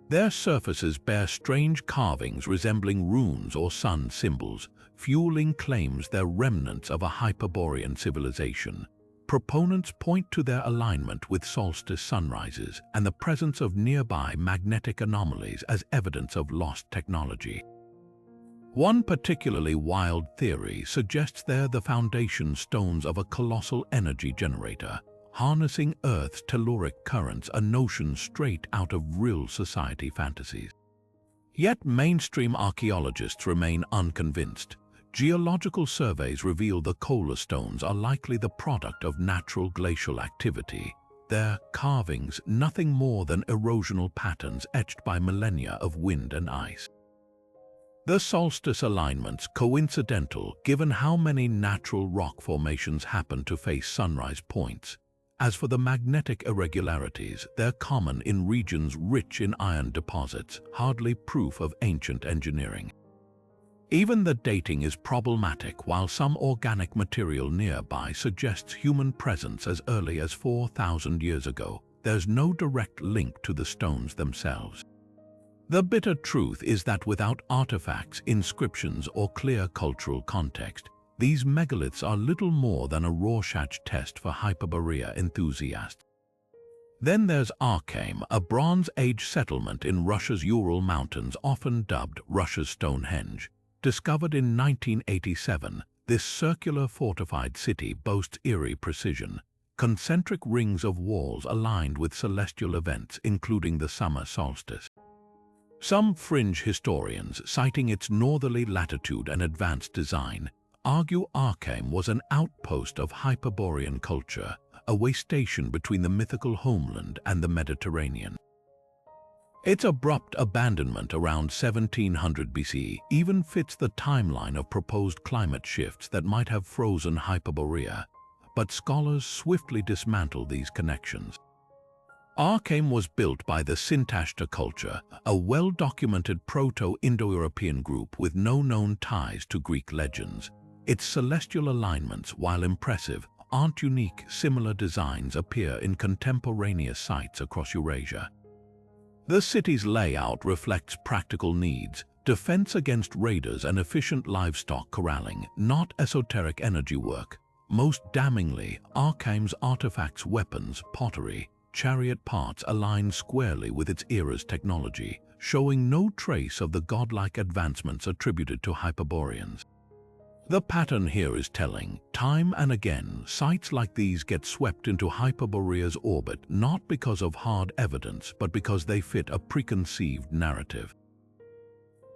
Their surfaces bear strange carvings resembling runes or sun symbols, fueling claims they're remnants of a Hyperborean civilization. Proponents point to their alignment with solstice sunrises and the presence of nearby magnetic anomalies as evidence of lost technology. One particularly wild theory suggests they're the foundation stones of a colossal energy generator, harnessing Earth's telluric currents, a notion straight out of real society fantasies. Yet mainstream archaeologists remain unconvinced. Geological surveys reveal the Kola stones are likely the product of natural glacial activity, their carvings nothing more than erosional patterns etched by millennia of wind and ice. The solstice alignments coincidental given how many natural rock formations happen to face sunrise points. As for the magnetic irregularities, they're common in regions rich in iron deposits, hardly proof of ancient engineering. Even the dating is problematic. While some organic material nearby suggests human presence as early as 4,000 years ago, there's no direct link to the stones themselves. The bitter truth is that without artifacts, inscriptions, or clear cultural context, these megaliths are little more than a Rorschach test for Hyperborea enthusiasts. Then there's Arkham, a Bronze Age settlement in Russia's Ural Mountains, often dubbed Russia's Stonehenge. Discovered in 1987, this circular fortified city boasts eerie precision, concentric rings of walls aligned with celestial events, including the summer solstice. Some fringe historians, citing its northerly latitude and advanced design, argue Arkham was an outpost of Hyperborean culture, a way station between the mythical homeland and the Mediterranean. Its abrupt abandonment around 1700 BC even fits the timeline of proposed climate shifts that might have frozen Hyperborea, but scholars swiftly dismantle these connections. Arkham was built by the Sintashta culture, a well-documented Proto-Indo-European group with no known ties to Greek legends. Its celestial alignments, while impressive, aren't unique. Similar designs appear in contemporaneous sites across Eurasia. The city's layout reflects practical needs, defense against raiders and efficient livestock corralling, not esoteric energy work. Most damningly, Arkheim's artifacts, weapons, pottery, chariot parts align squarely with its era's technology, showing no trace of the godlike advancements attributed to Hyperboreans. The pattern here is telling. Time and again, sites like these get swept into Hyperborea's orbit not because of hard evidence, but because they fit a preconceived narrative.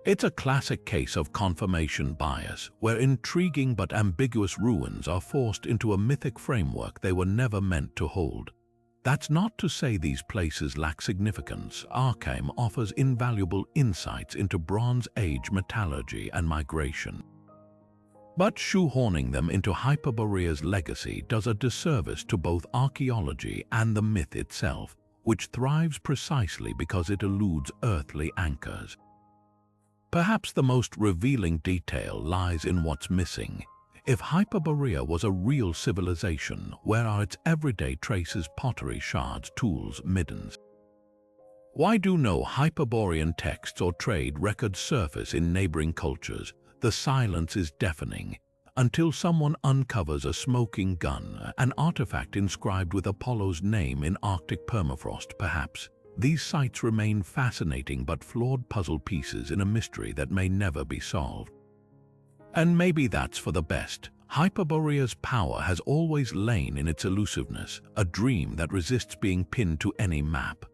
It's a classic case of confirmation bias, where intriguing but ambiguous ruins are forced into a mythic framework they were never meant to hold. That's not to say these places lack significance. Arkheim offers invaluable insights into Bronze Age metallurgy and migration. But shoehorning them into Hyperborea's legacy does a disservice to both archaeology and the myth itself, which thrives precisely because it eludes earthly anchors. Perhaps the most revealing detail lies in what's missing. If Hyperborea was a real civilization, where are its everyday traces, pottery, shards, tools, middens? Why do no Hyperborean texts or trade records surface in neighboring cultures? The silence is deafening, until someone uncovers a smoking gun, an artifact inscribed with Apollo's name in Arctic permafrost, perhaps. These sites remain fascinating but flawed puzzle pieces in a mystery that may never be solved. And maybe that's for the best. Hyperborea's power has always lain in its elusiveness, a dream that resists being pinned to any map.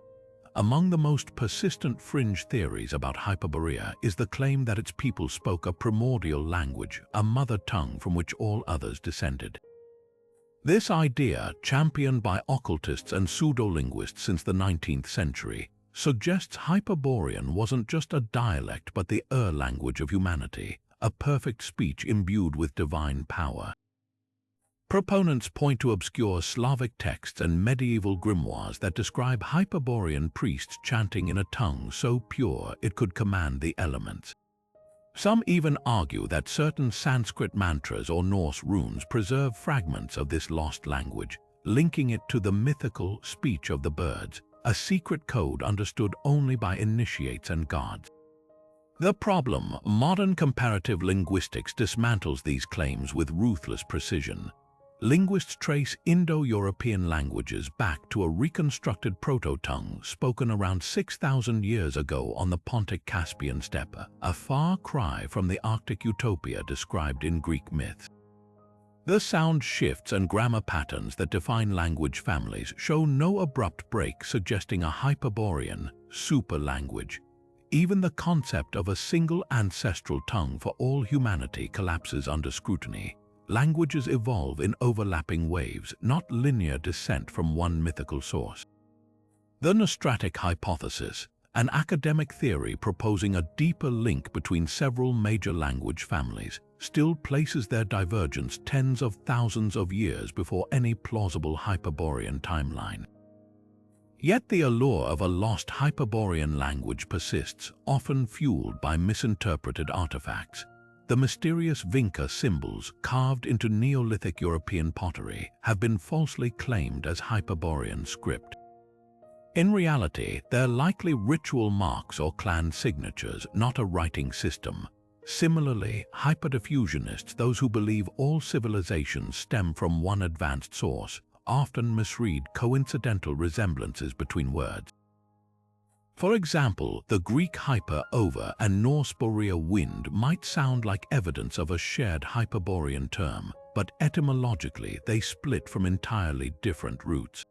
Among the most persistent fringe theories about Hyperborea is the claim that its people spoke a primordial language, a mother tongue from which all others descended. This idea, championed by occultists and pseudo-linguists since the 19th century, suggests Hyperborean wasn't just a dialect but the language of humanity, a perfect speech imbued with divine power. Proponents point to obscure Slavic texts and medieval grimoires that describe Hyperborean priests chanting in a tongue so pure it could command the elements. Some even argue that certain Sanskrit mantras or Norse runes preserve fragments of this lost language, linking it to the mythical speech of the birds, a secret code understood only by initiates and gods. The problem: modern comparative linguistics dismantles these claims with ruthless precision. Linguists trace Indo-European languages back to a reconstructed proto-tongue spoken around 6,000 years ago on the Pontic Caspian steppe, a far cry from the Arctic utopia described in Greek myths. The sound shifts and grammar patterns that define language families show no abrupt break, suggesting a Hyperborean super-language. Even the concept of a single ancestral tongue for all humanity collapses under scrutiny. Languages evolve in overlapping waves, not linear descent from one mythical source. The Nostratic hypothesis, an academic theory proposing a deeper link between several major language families, still places their divergence tens of thousands of years before any plausible Hyperborean timeline. Yet the allure of a lost Hyperborean language persists, often fueled by misinterpreted artifacts. The mysterious Vinca symbols carved into Neolithic European pottery have been falsely claimed as Hyperborean script. In reality, they're likely ritual marks or clan signatures, not a writing system. Similarly, hyperdiffusionists, those who believe all civilizations stem from one advanced source, often misread coincidental resemblances between words. For example, the Greek hyper over and Norse borea wind might sound like evidence of a shared Hyperborean term, but etymologically they split from entirely different roots.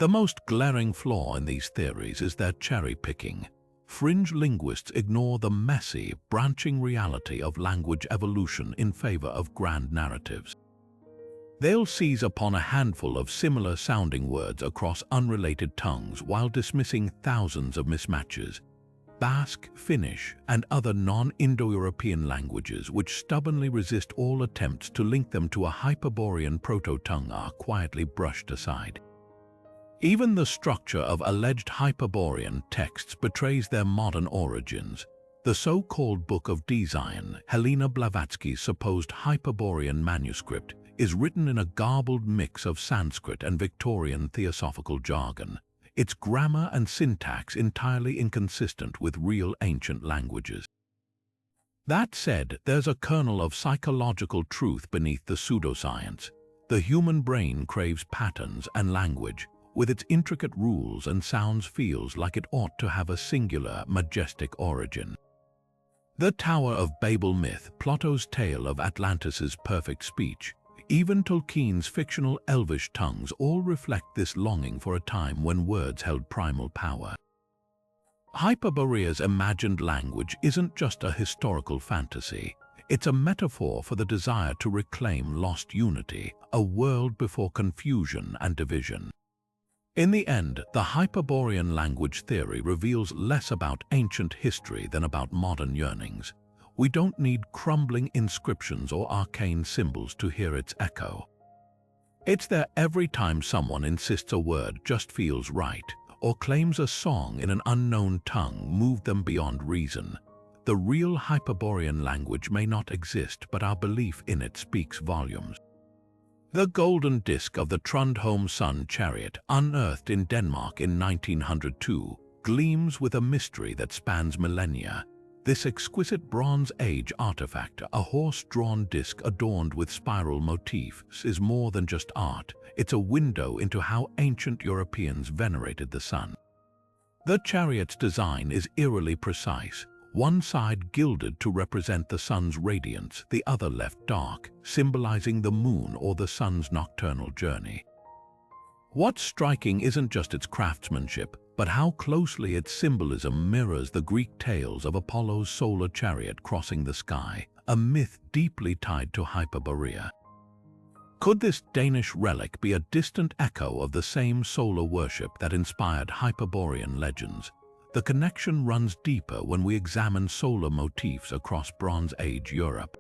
The most glaring flaw in these theories is their cherry-picking. Fringe linguists ignore the messy, branching reality of language evolution in favor of grand narratives. They'll seize upon a handful of similar-sounding words across unrelated tongues while dismissing thousands of mismatches. Basque, Finnish, and other non-Indo-European languages which stubbornly resist all attempts to link them to a Hyperborean proto-tongue are quietly brushed aside. Even the structure of alleged Hyperborean texts betrays their modern origins. The so-called Book of Design, Helena Blavatsky's supposed Hyperborean manuscript, is written in a garbled mix of Sanskrit and Victorian theosophical jargon, its grammar and syntax entirely inconsistent with real ancient languages. That said, there's a kernel of psychological truth beneath the pseudoscience. The human brain craves patterns, and language, with its intricate rules and sounds, feels like it ought to have a singular, majestic origin. The Tower of Babel myth, Plato's tale of Atlantis's perfect speech, even Tolkien's fictional elvish tongues all reflect this longing for a time when words held primal power. Hyperborea's imagined language isn't just a historical fantasy. It's a metaphor for the desire to reclaim lost unity, a world before confusion and division. In the end, the Hyperborean language theory reveals less about ancient history than about modern yearnings. We don't need crumbling inscriptions or arcane symbols to hear its echo. It's there every time someone insists a word just feels right, or claims a song in an unknown tongue moved them beyond reason. The real Hyperborean language may not exist, but our belief in it speaks volumes. The golden disk of the Trondheim Sun chariot, unearthed in Denmark in 1902, gleams with a mystery that spans millennia. This exquisite Bronze Age artifact, a horse-drawn disc adorned with spiral motifs, is more than just art. It's a window into how ancient Europeans venerated the sun. The chariot's design is eerily precise, one side gilded to represent the sun's radiance, the other left dark, symbolizing the moon or the sun's nocturnal journey. What's striking isn't just its craftsmanship, but how closely its symbolism mirrors the Greek tales of Apollo's solar chariot crossing the sky, a myth deeply tied to Hyperborea. Could this Danish relic be a distant echo of the same solar worship that inspired Hyperborean legends? The connection runs deeper when we examine solar motifs across Bronze Age Europe.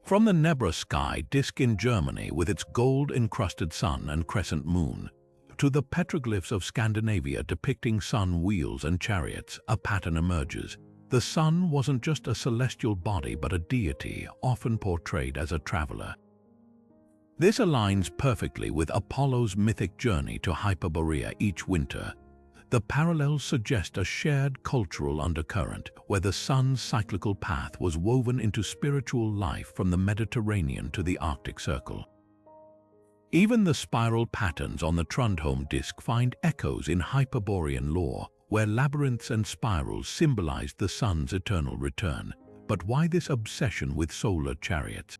From the Nebra sky disk in Germany with its gold-encrusted sun and crescent moon, to the petroglyphs of Scandinavia depicting sun wheels and chariots, a pattern emerges. The sun wasn't just a celestial body but a deity, often portrayed as a traveler. This aligns perfectly with Apollo's mythic journey to Hyperborea each winter. The parallels suggest a shared cultural undercurrent, where the sun's cyclical path was woven into spiritual life from the Mediterranean to the Arctic Circle. Even the spiral patterns on the Trondheim disk find echoes in Hyperborean lore, where labyrinths and spirals symbolized the sun's eternal return. But why this obsession with solar chariots?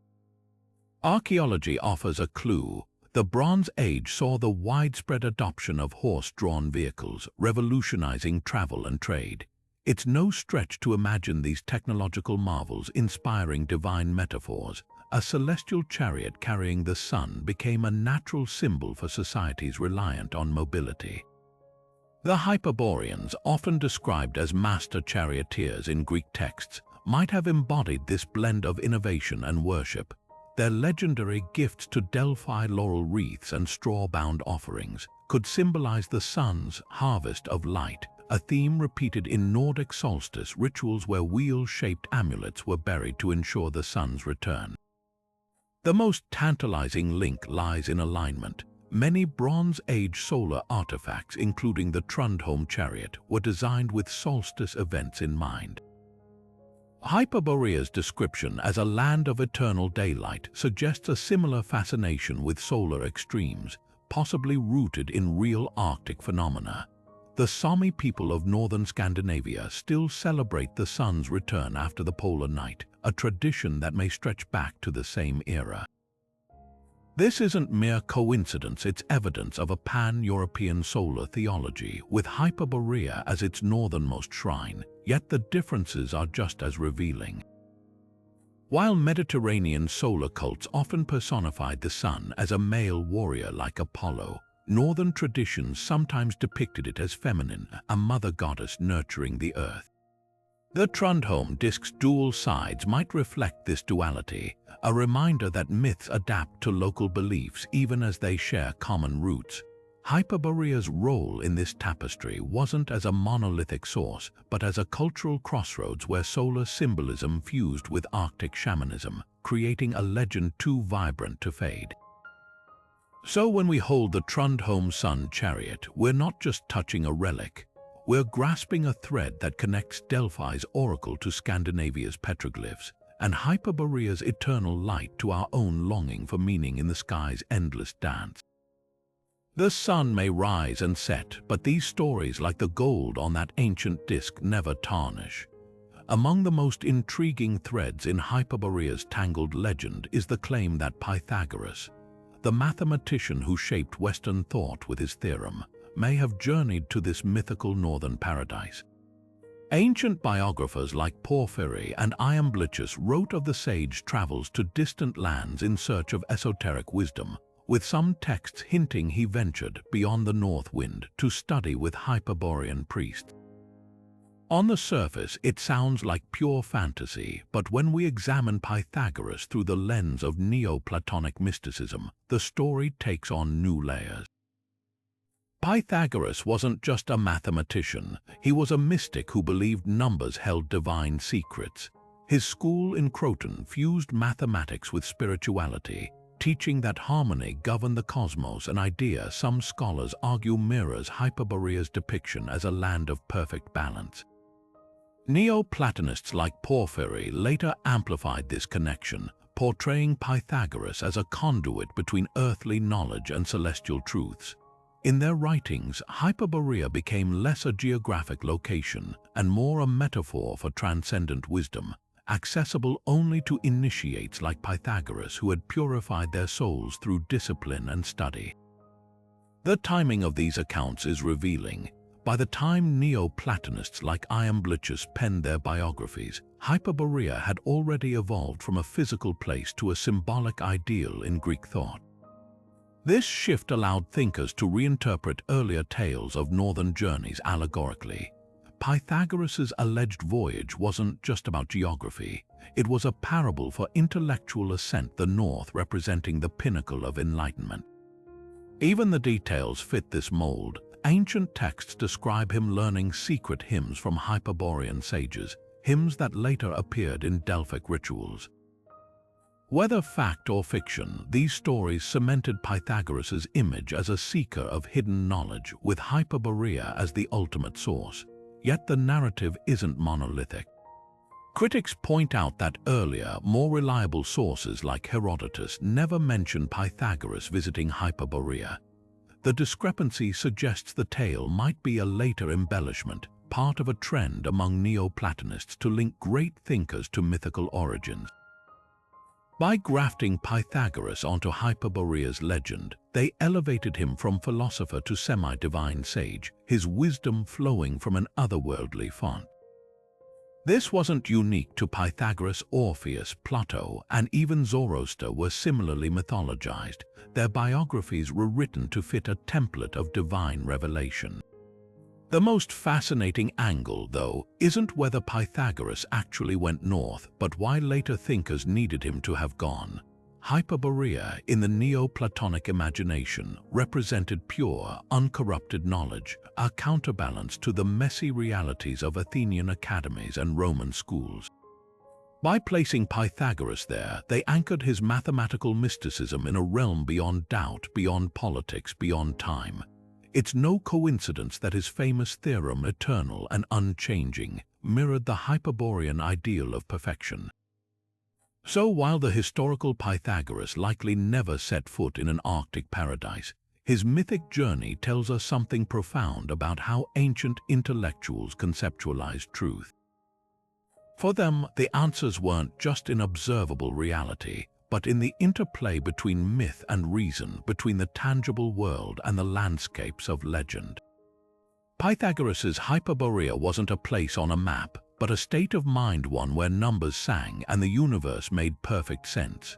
Archaeology offers a clue. The Bronze Age saw the widespread adoption of horse-drawn vehicles, revolutionizing travel and trade. It's no stretch to imagine these technological marvels inspiring divine metaphors. A celestial chariot carrying the sun became a natural symbol for societies reliant on mobility. The Hyperboreans, often described as master charioteers in Greek texts, might have embodied this blend of innovation and worship. Their legendary gifts to Delphi, laurel wreaths and straw-bound offerings, could symbolize the sun's harvest of light, a theme repeated in Nordic solstice rituals where wheel-shaped amulets were buried to ensure the sun's return. The most tantalizing link lies in alignment. Many Bronze Age solar artifacts, including the Trondheim chariot, were designed with solstice events in mind. Hyperborea's description as a land of eternal daylight suggests a similar fascination with solar extremes, possibly rooted in real Arctic phenomena. The Sami people of northern Scandinavia still celebrate the sun's return after the polar night, a tradition that may stretch back to the same era. This isn't mere coincidence, it's evidence of a pan-European solar theology, with Hyperborea as its northernmost shrine, yet the differences are just as revealing. While Mediterranean solar cults often personified the sun as a male warrior like Apollo, northern traditions sometimes depicted it as feminine, a mother goddess nurturing the earth. The Trondheim disk's dual sides might reflect this duality, a reminder that myths adapt to local beliefs even as they share common roots. Hyperborea's role in this tapestry wasn't as a monolithic source, but as a cultural crossroads where solar symbolism fused with Arctic shamanism, creating a legend too vibrant to fade. So when we hold the Trundholm Sun chariot, we're not just touching a relic, we're grasping a thread that connects Delphi's oracle to Scandinavia's petroglyphs, and Hyperborea's eternal light to our own longing for meaning in the sky's endless dance. The sun may rise and set, but these stories, like the gold on that ancient disk, never tarnish. Among the most intriguing threads in Hyperborea's tangled legend is the claim that Pythagoras, the mathematician who shaped Western thought with his theorem, may have journeyed to this mythical northern paradise. Ancient biographers like Porphyry and Iamblichus wrote of the sage travels to distant lands in search of esoteric wisdom, with some texts hinting he ventured beyond the north wind to study with Hyperborean priests. On the surface, it sounds like pure fantasy, but when we examine Pythagoras through the lens of Neoplatonic mysticism, the story takes on new layers. Pythagoras wasn't just a mathematician, he was a mystic who believed numbers held divine secrets. His school in Croton fused mathematics with spirituality, teaching that harmony governed the cosmos, an idea some scholars argue mirrors Hyperborea's depiction as a land of perfect balance. Neoplatonists like Porphyry later amplified this connection, portraying Pythagoras as a conduit between earthly knowledge and celestial truths. In their writings, Hyperborea became less a geographic location and more a metaphor for transcendent wisdom, accessible only to initiates like Pythagoras who had purified their souls through discipline and study. The timing of these accounts is revealing. By the time Neoplatonists like Iamblichus penned their biographies, Hyperborea had already evolved from a physical place to a symbolic ideal in Greek thought. This shift allowed thinkers to reinterpret earlier tales of northern journeys allegorically. Pythagoras's alleged voyage wasn't just about geography, it was a parable for intellectual ascent, the north representing the pinnacle of enlightenment. Even the details fit this mold. Ancient texts describe him learning secret hymns from Hyperborean sages, hymns that later appeared in Delphic rituals. Whether fact or fiction, these stories cemented Pythagoras's image as a seeker of hidden knowledge, with Hyperborea as the ultimate source. Yet the narrative isn't monolithic. Critics point out that earlier, more reliable sources like Herodotus never mention Pythagoras visiting Hyperborea. The discrepancy suggests the tale might be a later embellishment, part of a trend among Neoplatonists to link great thinkers to mythical origins. By grafting Pythagoras onto Hyperborea's legend, they elevated him from philosopher to semi-divine sage, his wisdom flowing from an otherworldly font. This wasn't unique to Pythagoras. Orpheus, Plato, and even Zoroaster were similarly mythologized. Their biographies were written to fit a template of divine revelation. The most fascinating angle, though, isn't whether Pythagoras actually went north, but why later thinkers needed him to have gone. Hyperborea, in the Neoplatonic imagination, represented pure, uncorrupted knowledge, a counterbalance to the messy realities of Athenian academies and Roman schools. By placing Pythagoras there, they anchored his mathematical mysticism in a realm beyond doubt, beyond politics, beyond time. It's no coincidence that his famous theorem, eternal and unchanging, mirrored the Hyperborean ideal of perfection. So while the historical Pythagoras likely never set foot in an Arctic paradise, his mythic journey tells us something profound about how ancient intellectuals conceptualized truth. For them, the answers weren't just in observable reality, but in the interplay between myth and reason, between the tangible world and the landscapes of legend. Pythagoras's Hyperborea wasn't a place on a map, but a state of mind, one where numbers sang and the universe made perfect sense.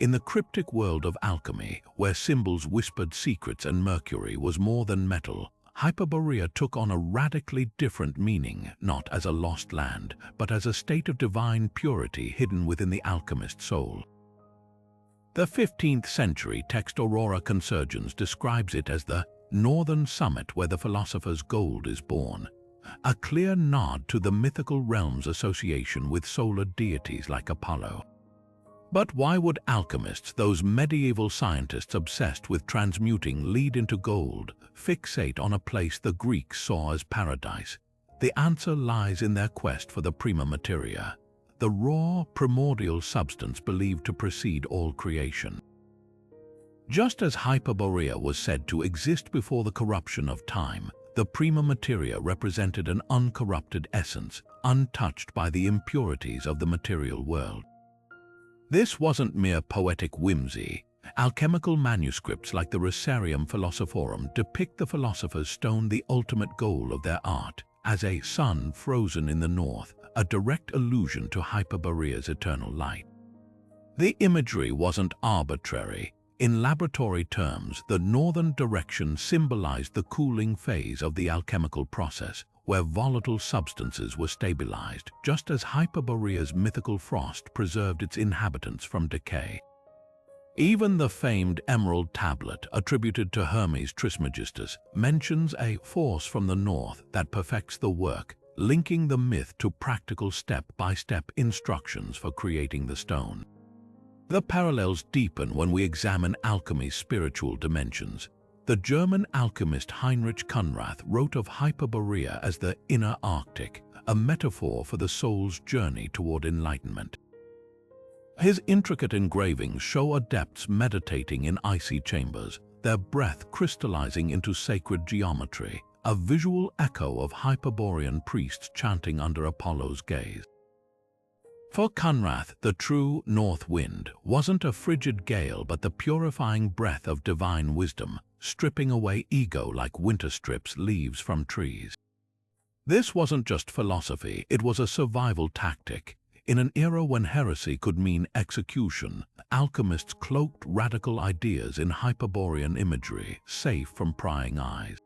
In the cryptic world of alchemy, where symbols whispered secrets and mercury was more than metal, Hyperborea took on a radically different meaning, not as a lost land, but as a state of divine purity hidden within the alchemist's soul. The 15th century text Aurora Consurgens describes it as the northern summit where the philosopher's gold is born, a clear nod to the mythical realm's association with solar deities like Apollo. But why would alchemists, those medieval scientists obsessed with transmuting lead into gold, fixate on a place the Greeks saw as paradise? The answer lies in their quest for the prima materia, the raw, primordial substance believed to precede all creation. Just as Hyperborea was said to exist before the corruption of time, the prima materia represented an uncorrupted essence, untouched by the impurities of the material world. This wasn't mere poetic whimsy. Alchemical manuscripts like the Rosarium Philosophorum depict the philosopher's stone, the ultimate goal of their art, as a sun frozen in the north, a direct allusion to Hyperborea's eternal light. The imagery wasn't arbitrary. In laboratory terms, the northern direction symbolized the cooling phase of the alchemical process, where volatile substances were stabilized, just as Hyperborea's mythical frost preserved its inhabitants from decay. Even the famed emerald tablet, attributed to Hermes Trismegistus, mentions a force from the north that perfects the work, linking the myth to practical step-by-step instructions for creating the stone. The parallels deepen when we examine alchemy's spiritual dimensions. The German alchemist Heinrich Kunrath wrote of Hyperborea as the inner Arctic, a metaphor for the soul's journey toward enlightenment. His intricate engravings show adepts meditating in icy chambers, their breath crystallizing into sacred geometry, a visual echo of Hyperborean priests chanting under Apollo's gaze. For Kunrath, the true north wind wasn't a frigid gale but the purifying breath of divine wisdom, stripping away ego like winter strips leaves from trees. This wasn't just philosophy, it was a survival tactic. In an era when heresy could mean execution, alchemists cloaked radical ideas in Hyperborean imagery, safe from prying eyes.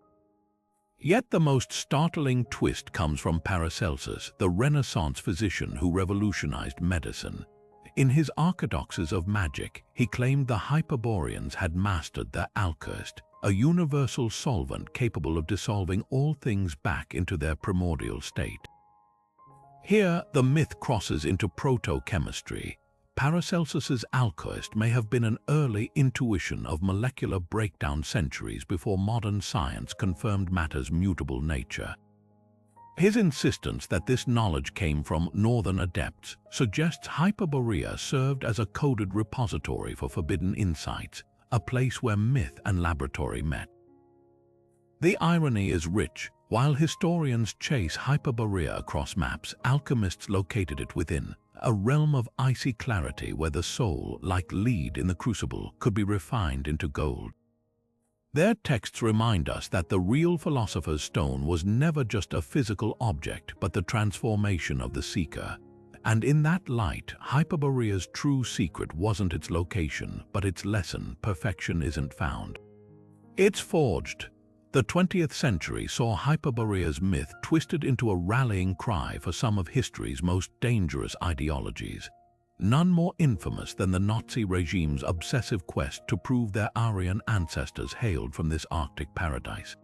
Yet the most startling twist comes from Paracelsus, the Renaissance physician who revolutionized medicine. In his Archaeodoxes of Magic, he claimed the Hyperboreans had mastered the alkahest, a universal solvent capable of dissolving all things back into their primordial state. Here, the myth crosses into proto-chemistry. Paracelsus's alkahest may have been an early intuition of molecular breakdown centuries before modern science confirmed matter's mutable nature. His insistence that this knowledge came from northern adepts suggests Hyperborea served as a coded repository for forbidden insights, a place where myth and laboratory met. The irony is rich. While historians chase Hyperborea across maps, alchemists located it within, a realm of icy clarity where the soul, like lead in the crucible, could be refined into gold. Their texts remind us that the real philosopher's stone was never just a physical object, but the transformation of the seeker. And in that light, Hyperborea's true secret wasn't its location, but its lesson: perfection isn't found. It's forged. The 20th century saw Hyperborea's myth twisted into a rallying cry for some of history's most dangerous ideologies, none more infamous than the Nazi regime's obsessive quest to prove their Aryan ancestors hailed from this Arctic paradise.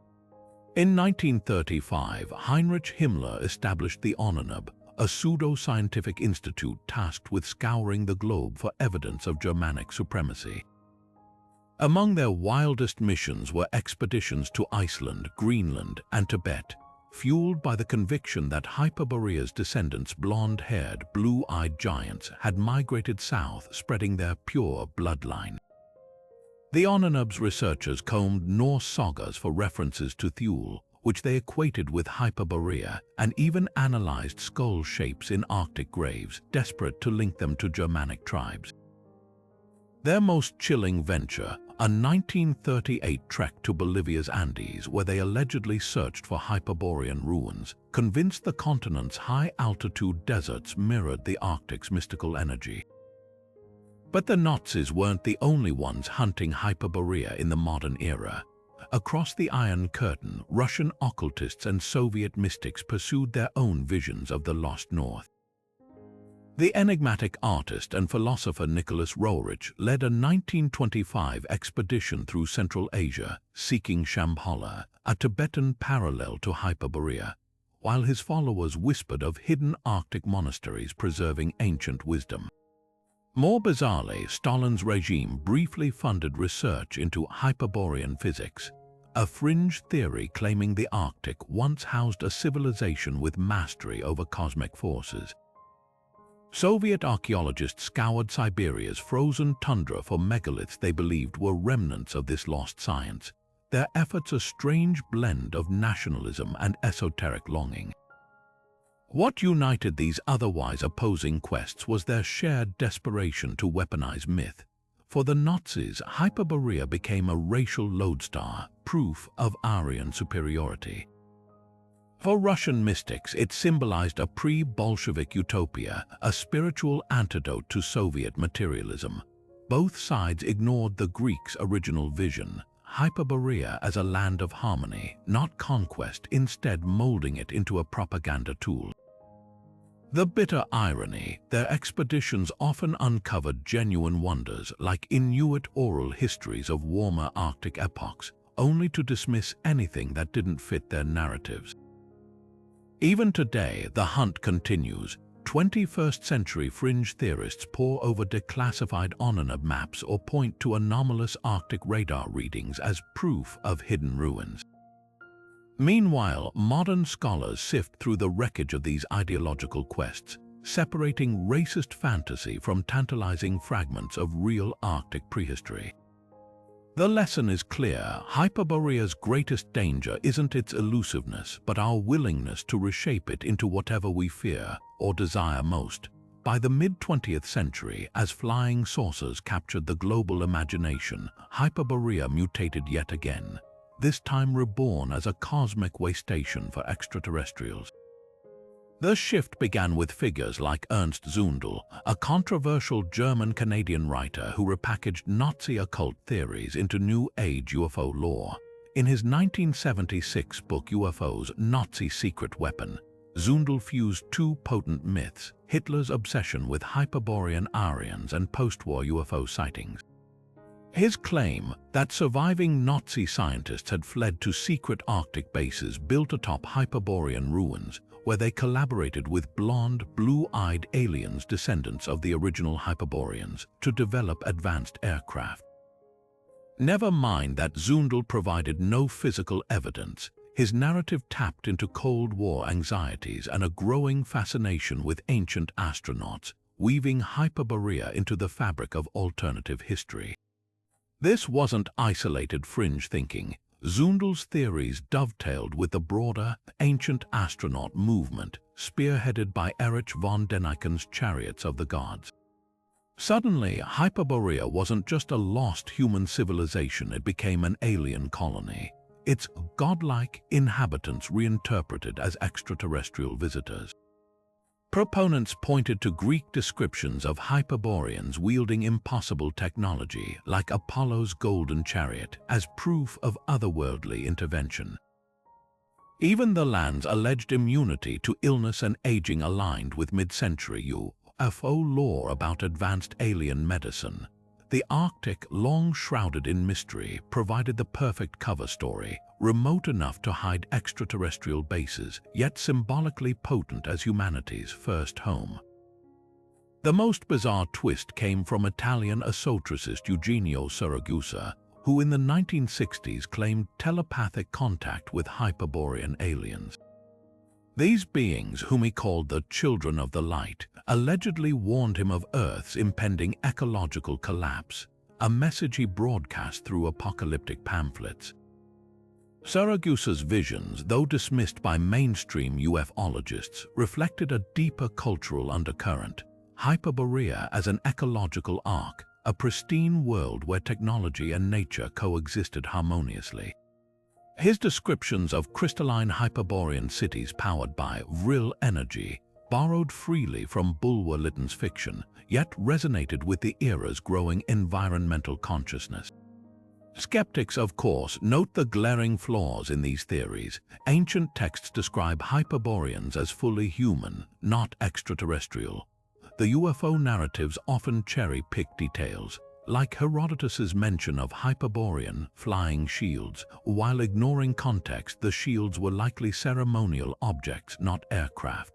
In 1935, Heinrich Himmler established the Onanab, a pseudo-scientific institute tasked with scouring the globe for evidence of Germanic supremacy. Among their wildest missions were expeditions to Iceland, Greenland, and Tibet, fueled by the conviction that Hyperborea's descendants, blonde-haired, blue-eyed giants, had migrated south, spreading their pure bloodline. The Onanab's researchers combed Norse sagas for references to Thule, which they equated with Hyperborea, and even analyzed skull shapes in Arctic graves, desperate to link them to Germanic tribes. Their most chilling venture, a 1938 trek to Bolivia's Andes where they allegedly searched for Hyperborean ruins, convinced the continent's high-altitude deserts mirrored the Arctic's mystical energy. But the Nazis weren't the only ones hunting Hyperborea in the modern era. Across the Iron Curtain, Russian occultists and Soviet mystics pursued their own visions of the lost North. The enigmatic artist and philosopher Nicholas Roerich led a 1925 expedition through Central Asia, seeking Shambhala, a Tibetan parallel to Hyperborea, while his followers whispered of hidden Arctic monasteries preserving ancient wisdom. More bizarrely, Stalin's regime briefly funded research into Hyperborean physics, a fringe theory claiming the Arctic once housed a civilization with mastery over cosmic forces. Soviet archaeologists scoured Siberia's frozen tundra for megaliths they believed were remnants of this lost science, their efforts a strange blend of nationalism and esoteric longing. What united these otherwise opposing quests was their shared desperation to weaponize myth. For the Nazis, Hyperborea became a racial lodestar, proof of Aryan superiority. For Russian mystics, it symbolized a pre-Bolshevik utopia, a spiritual antidote to Soviet materialism. Both sides ignored the Greeks' original vision, Hyperborea as a land of harmony, not conquest, instead molding it into a propaganda tool. The bitter irony, their expeditions often uncovered genuine wonders like Inuit oral histories of warmer Arctic epochs, only to dismiss anything that didn't fit their narratives. Even today, the hunt continues. 21st-century fringe theorists pore over declassified Ononab maps or point to anomalous Arctic radar readings as proof of hidden ruins. Meanwhile, modern scholars sift through the wreckage of these ideological quests, separating racist fantasy from tantalizing fragments of real Arctic prehistory. The lesson is clear: Hyperborea's greatest danger isn't its elusiveness, but our willingness to reshape it into whatever we fear or desire most. By the mid-20th century, as flying saucers captured the global imagination, Hyperborea mutated yet again, this time reborn as a cosmic way station for extraterrestrials. The shift began with figures like Ernst Zundel, a controversial German-Canadian writer who repackaged Nazi occult theories into New Age UFO lore. In his 1976 book UFOs, Nazi Secret Weapon, Zundel fused two potent myths: Hitler's obsession with Hyperborean Aryans and post-war UFO sightings. His claim that surviving Nazi scientists had fled to secret Arctic bases built atop Hyperborean ruins, where they collaborated with blonde, blue-eyed aliens descendants of the original Hyperboreans to develop advanced aircraft. Never mind that Zundel provided no physical evidence. His narrative tapped into Cold War anxieties and a growing fascination with ancient astronauts, weaving Hyperborea into the fabric of alternative history. This wasn't isolated fringe thinking. Zundel's theories dovetailed with the broader, ancient astronaut movement, spearheaded by Erich von Däniken's Chariots of the Gods. Suddenly, Hyperborea wasn't just a lost human civilization, it became an alien colony. Its godlike inhabitants reinterpreted as extraterrestrial visitors. Proponents pointed to Greek descriptions of Hyperboreans wielding impossible technology, like Apollo's golden chariot, as proof of otherworldly intervention. Even the land's alleged immunity to illness and aging aligned with mid-century UFO lore about advanced alien medicine. The Arctic, long shrouded in mystery, provided the perfect cover story, remote enough to hide extraterrestrial bases, yet symbolically potent as humanity's first home. The most bizarre twist came from Italian esotericist Eugenio Saragusa, who in the 1960s claimed telepathic contact with Hyperborean aliens. These beings, whom he called the Children of the Light, allegedly warned him of Earth's impending ecological collapse, a message he broadcast through apocalyptic pamphlets. Saragusa's visions, though dismissed by mainstream ufologists, reflected a deeper cultural undercurrent: Hyperborea as an ecological ark, a pristine world where technology and nature coexisted harmoniously. His descriptions of crystalline Hyperborean cities powered by vril energy, borrowed freely from Bulwer Lytton's fiction, yet resonated with the era's growing environmental consciousness. Skeptics, of course, note the glaring flaws in these theories. Ancient texts describe Hyperboreans as fully human, not extraterrestrial. The UFO narratives often cherry-pick details, like Herodotus's mention of Hyperborean flying shields. While ignoring context, the shields were likely ceremonial objects, not aircraft.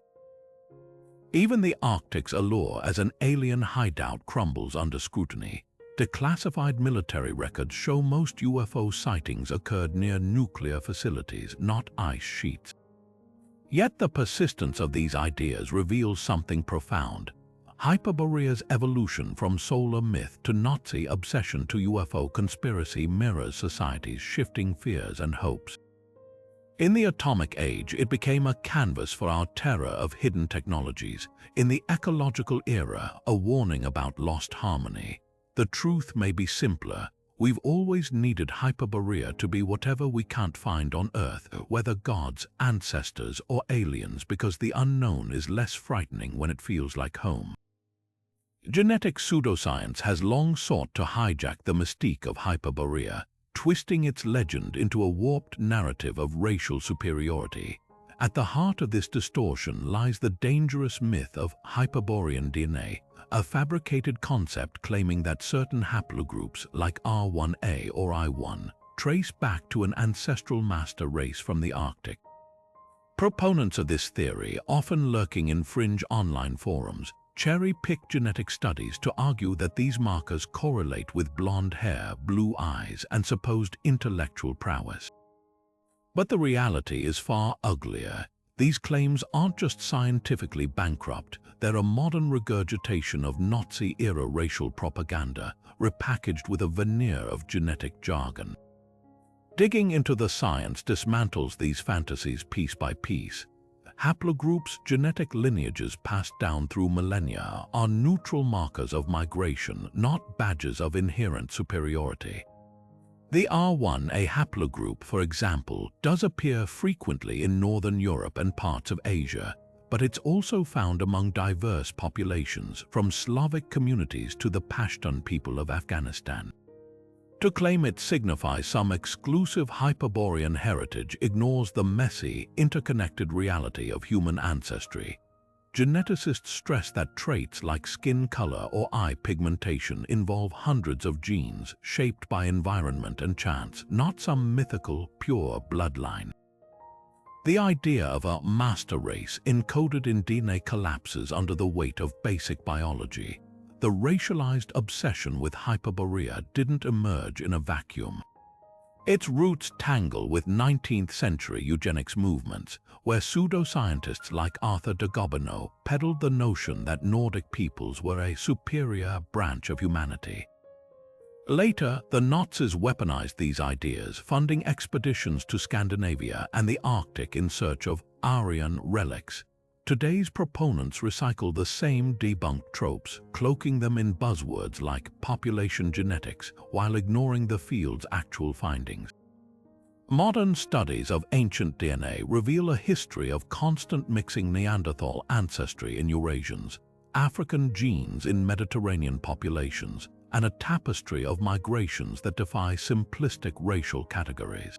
Even the Arctic's allure as an alien hideout crumbles under scrutiny. Declassified military records show most UFO sightings occurred near nuclear facilities, not ice sheets. Yet the persistence of these ideas reveals something profound. Hyperborea's evolution from solar myth to Nazi obsession to UFO conspiracy mirrors society's shifting fears and hopes. In the atomic age, it became a canvas for our terror of hidden technologies. In the ecological era, a warning about lost harmony. The truth may be simpler. We've always needed Hyperborea to be whatever we can't find on Earth, whether gods, ancestors, or aliens, because the unknown is less frightening when it feels like home. Genetic pseudoscience has long sought to hijack the mystique of Hyperborea, twisting its legend into a warped narrative of racial superiority. At the heart of this distortion lies the dangerous myth of Hyperborean DNA, a fabricated concept claiming that certain haplogroups, like R1A or I1, trace back to an ancestral master race from the Arctic. Proponents of this theory, often lurking in fringe online forums, cherry-pick genetic studies to argue that these markers correlate with blonde hair, blue eyes, and supposed intellectual prowess. But the reality is far uglier. These claims aren't just scientifically bankrupt, they're a modern regurgitation of Nazi-era racial propaganda, repackaged with a veneer of genetic jargon. Digging into the science dismantles these fantasies piece by piece. Haplogroups, genetic lineages passed down through millennia, are neutral markers of migration, not badges of inherent superiority. The R1A haplogroup, for example, does appear frequently in Northern Europe and parts of Asia, but it's also found among diverse populations, from Slavic communities to the Pashtun people of Afghanistan. To claim it signifies some exclusive Hyperborean heritage ignores the messy, interconnected reality of human ancestry. Geneticists stress that traits like skin color or eye pigmentation involve hundreds of genes shaped by environment and chance, not some mythical, pure bloodline. The idea of a master race encoded in DNA collapses under the weight of basic biology. The racialized obsession with Hyperborea didn't emerge in a vacuum. Its roots tangle with 19th-century eugenics movements, where pseudoscientists like Arthur de Gobineau peddled the notion that Nordic peoples were a superior branch of humanity. Later, the Nazis weaponized these ideas, funding expeditions to Scandinavia and the Arctic in search of Aryan relics. Today's proponents recycle the same debunked tropes, cloaking them in buzzwords like population genetics while ignoring the field's actual findings. Modern studies of ancient DNA reveal a history of constant mixing Neanderthal ancestry in Eurasians, African genes in Mediterranean populations, and a tapestry of migrations that defy simplistic racial categories.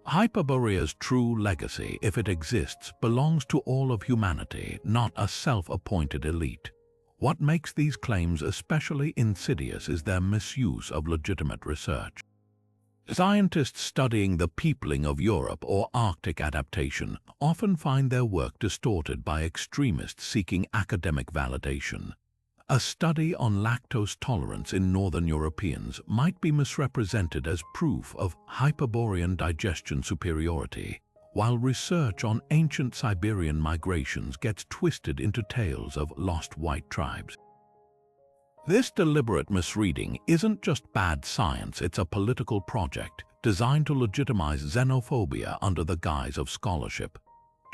Hyperborea's true legacy, if it exists, belongs to all of humanity, not a self-appointed elite. What makes these claims especially insidious is their misuse of legitimate research. Scientists studying the peopling of Europe or Arctic adaptation often find their work distorted by extremists seeking academic validation. A study on lactose tolerance in Northern Europeans might be misrepresented as proof of Hyperborean digestion superiority, while research on ancient Siberian migrations gets twisted into tales of lost white tribes. This deliberate misreading isn't just bad science, it's a political project designed to legitimize xenophobia under the guise of scholarship.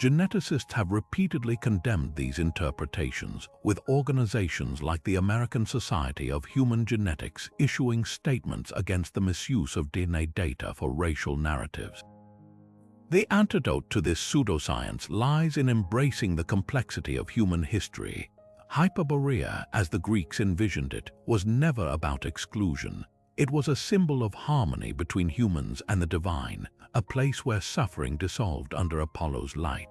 Geneticists have repeatedly condemned these interpretations, with organizations like the American Society of Human Genetics issuing statements against the misuse of DNA data for racial narratives. The antidote to this pseudoscience lies in embracing the complexity of human history. Hyperborea, as the Greeks envisioned it, was never about exclusion. It was a symbol of harmony between humans and the divine, a place where suffering dissolved under Apollo's light.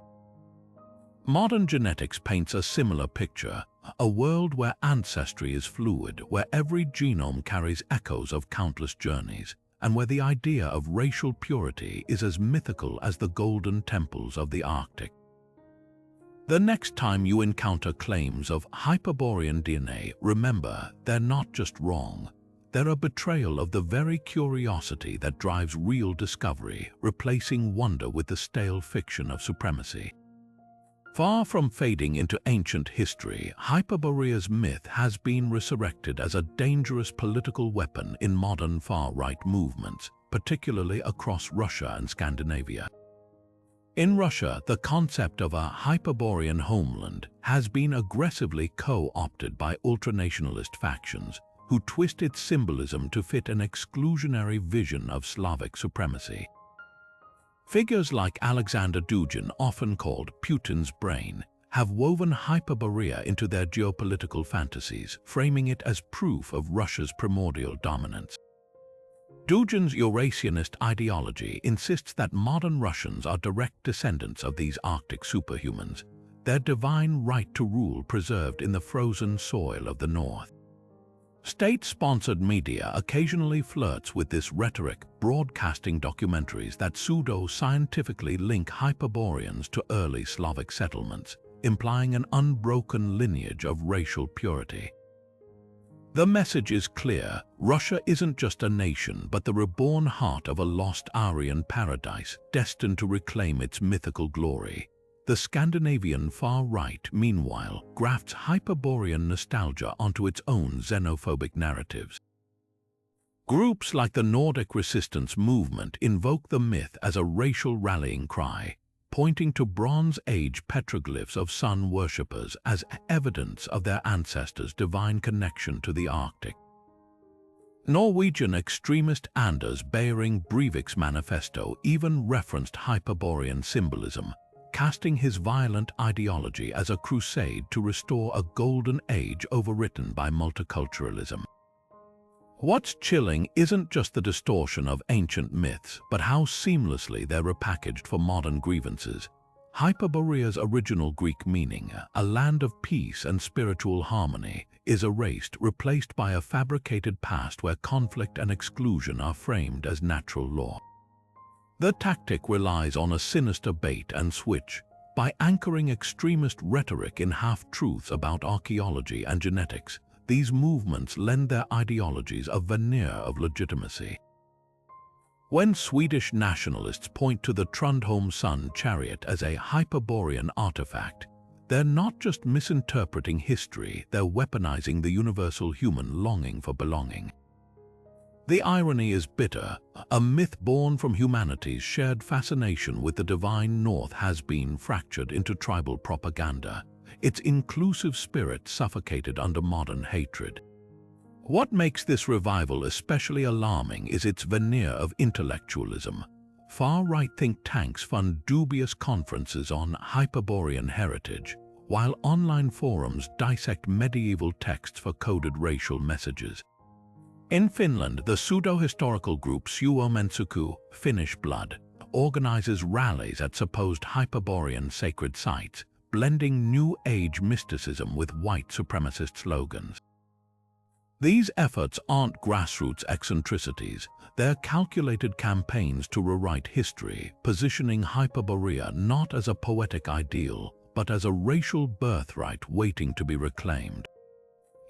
Modern genetics paints a similar picture, a world where ancestry is fluid, where every genome carries echoes of countless journeys, and where the idea of racial purity is as mythical as the golden temples of the Arctic. The next time you encounter claims of Hyperborean DNA, remember, they're not just wrong. They're a betrayal of the very curiosity that drives real discovery, replacing wonder with the stale fiction of supremacy. Far from fading into ancient history, Hyperborea's myth has been resurrected as a dangerous political weapon in modern far-right movements, particularly across Russia and Scandinavia. In Russia, the concept of a Hyperborean homeland has been aggressively co-opted by ultranationalist factions who twist its symbolism to fit an exclusionary vision of Slavic supremacy. Figures like Alexander Dugin, often called Putin's brain, have woven Hyperborea into their geopolitical fantasies, framing it as proof of Russia's primordial dominance. Dugin's Eurasianist ideology insists that modern Russians are direct descendants of these Arctic superhumans, their divine right to rule preserved in the frozen soil of the north. State-sponsored media occasionally flirts with this rhetoric, broadcasting documentaries that pseudo-scientifically link Hyperboreans to early Slavic settlements, implying an unbroken lineage of racial purity. The message is clear: Russia isn't just a nation, but the reborn heart of a lost Aryan paradise, destined to reclaim its mythical glory. The Scandinavian far-right, meanwhile, grafts Hyperborean nostalgia onto its own xenophobic narratives. Groups like the Nordic resistance movement invoke the myth as a racial rallying cry, pointing to Bronze Age petroglyphs of sun worshippers as evidence of their ancestors' divine connection to the Arctic. Norwegian extremist Anders Behring Breivik's manifesto even referenced Hyperborean symbolism, casting his violent ideology as a crusade to restore a golden age overwritten by multiculturalism. What's chilling isn't just the distortion of ancient myths, but how seamlessly they're repackaged for modern grievances. Hyperborea's original Greek meaning, a land of peace and spiritual harmony, is erased, replaced by a fabricated past where conflict and exclusion are framed as natural law. The tactic relies on a sinister bait and switch. By anchoring extremist rhetoric in half-truths about archaeology and genetics, these movements lend their ideologies a veneer of legitimacy. When Swedish nationalists point to the Trundholm sun chariot as a Hyperborean artifact, they're not just misinterpreting history, they're weaponizing the universal human longing for belonging. The irony is bitter. A myth born from humanity's shared fascination with the divine north has been fractured into tribal propaganda, its inclusive spirit suffocated under modern hatred. What makes this revival especially alarming is its veneer of intellectualism. Far-right think tanks fund dubious conferences on Hyperborean heritage, while online forums dissect medieval texts for coded racial messages. In Finland, the pseudo-historical group Suomensuku, Finnish Blood, organizes rallies at supposed Hyperborean sacred sites, blending New Age mysticism with white supremacist slogans. These efforts aren't grassroots eccentricities, they're calculated campaigns to rewrite history, positioning Hyperborea not as a poetic ideal, but as a racial birthright waiting to be reclaimed.